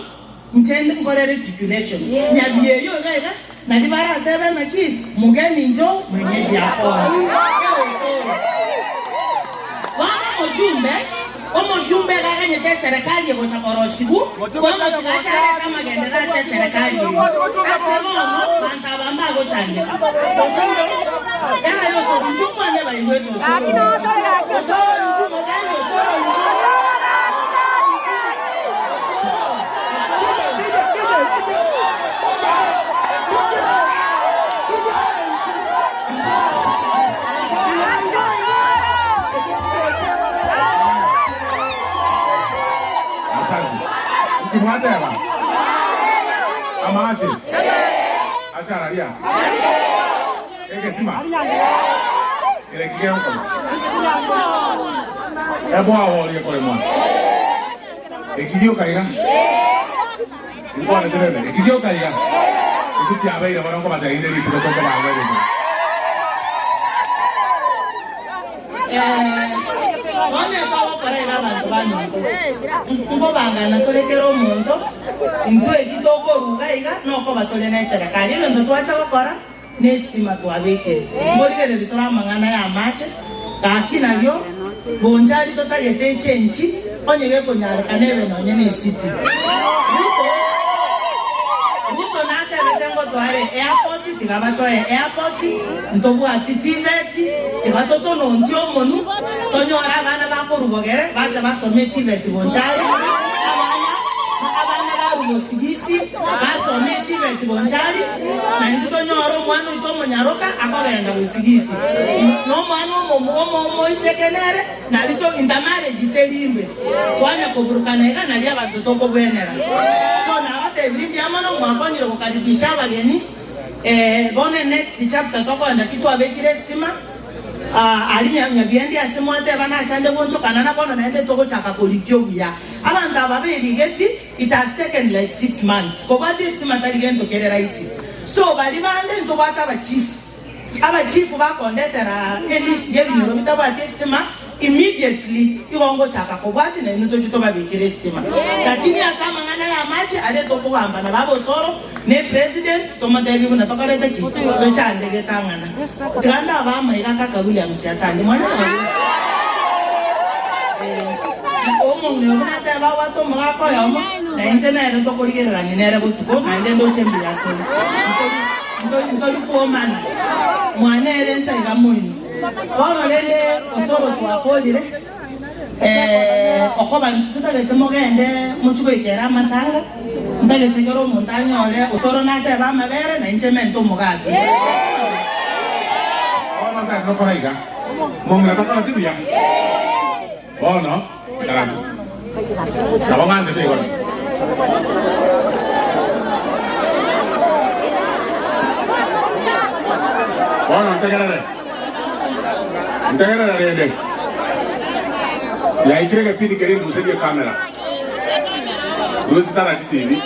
ntende ngorere circulation nyabiyeyo gaira na dibara tebe maki mugeni njo mwenyeji hapo wana mjumbe Omo jumbe gaganye te serikali yego chakorosigu kwamba tunachara kama gendera serikali asemo manta bamba go chanye osoro yana yoso njumba ne bali wetu osoro njumba gani osoro Kimwatela. Amache. Achararia. Ekesima. Ile kigeo ko. Ebo awoli ko lemwa. Ekigeo kaiga. Ngwana terebe. Ekigeo kaiga. Ikuti abaira barongo batainde litiro ko ba ngere. Wame kawa parega bantu bano. Ngo bangana tolekero omuntu. Into ekitoko rugaiga noko batolena serikali ndo twacha gukora nestima twabeke. Mborigere bitora mangana ya mache. Kakina byo bonjari totayete chenchi onyege konyara kanebe nonye ne city. Ruto nate betengo tware airport tigabatoe airport ntobu atitiveti tigatoto no ntio monu tonyora bana bakorubogere bacha basome tiveti bonjari abana barumosigisi basome tiveti bonjari na nditonyoro mwana utomonyaroka akogenda busigisi no mwana omo isekenere na lito indamare giterimbe twanya koburukanega na bya bantu toko bwenera so na Biblia mano mwakonyiro kukaribisha bageni bone next chapter toko anda kitu abekire stima alinya biendi asemwate bana sande boncho kanana kono na ende toko chaka kolikyo bya abanda babeli geti it has taken like 6 months ko bati stima taligento kere raisi so bali bande ndo bata ba chief aba chief ba kondetera list yebinyo bitabati stima immediately igongo chaka ko bati na ndo chito babekire stima lakini asama ngana ya machi ale toko bamba na babo soro ne president tomata bibu na tokareta ki do chande getangana ganda ba mai kaka William Siatani mwana omo ne obana ta ba wato mga ko yomo na intena ndo toko ligera ni nere butuko na ndo chembi yato ndo ko mana mwana ere nsa igamunyi Ono lele osoro kwa kodire okoba tutalete mogende muchuko ikera matanga ndalete gero montaña ole osoro nate ba mabere na incemento mogate Ono ta no koraiga mongra ta kala tibia Ono gracias Tabanganje te igual Ono te garare Ndagara na rende. Ya ikirega pidi kere nguseje kamera. Usi tara TV.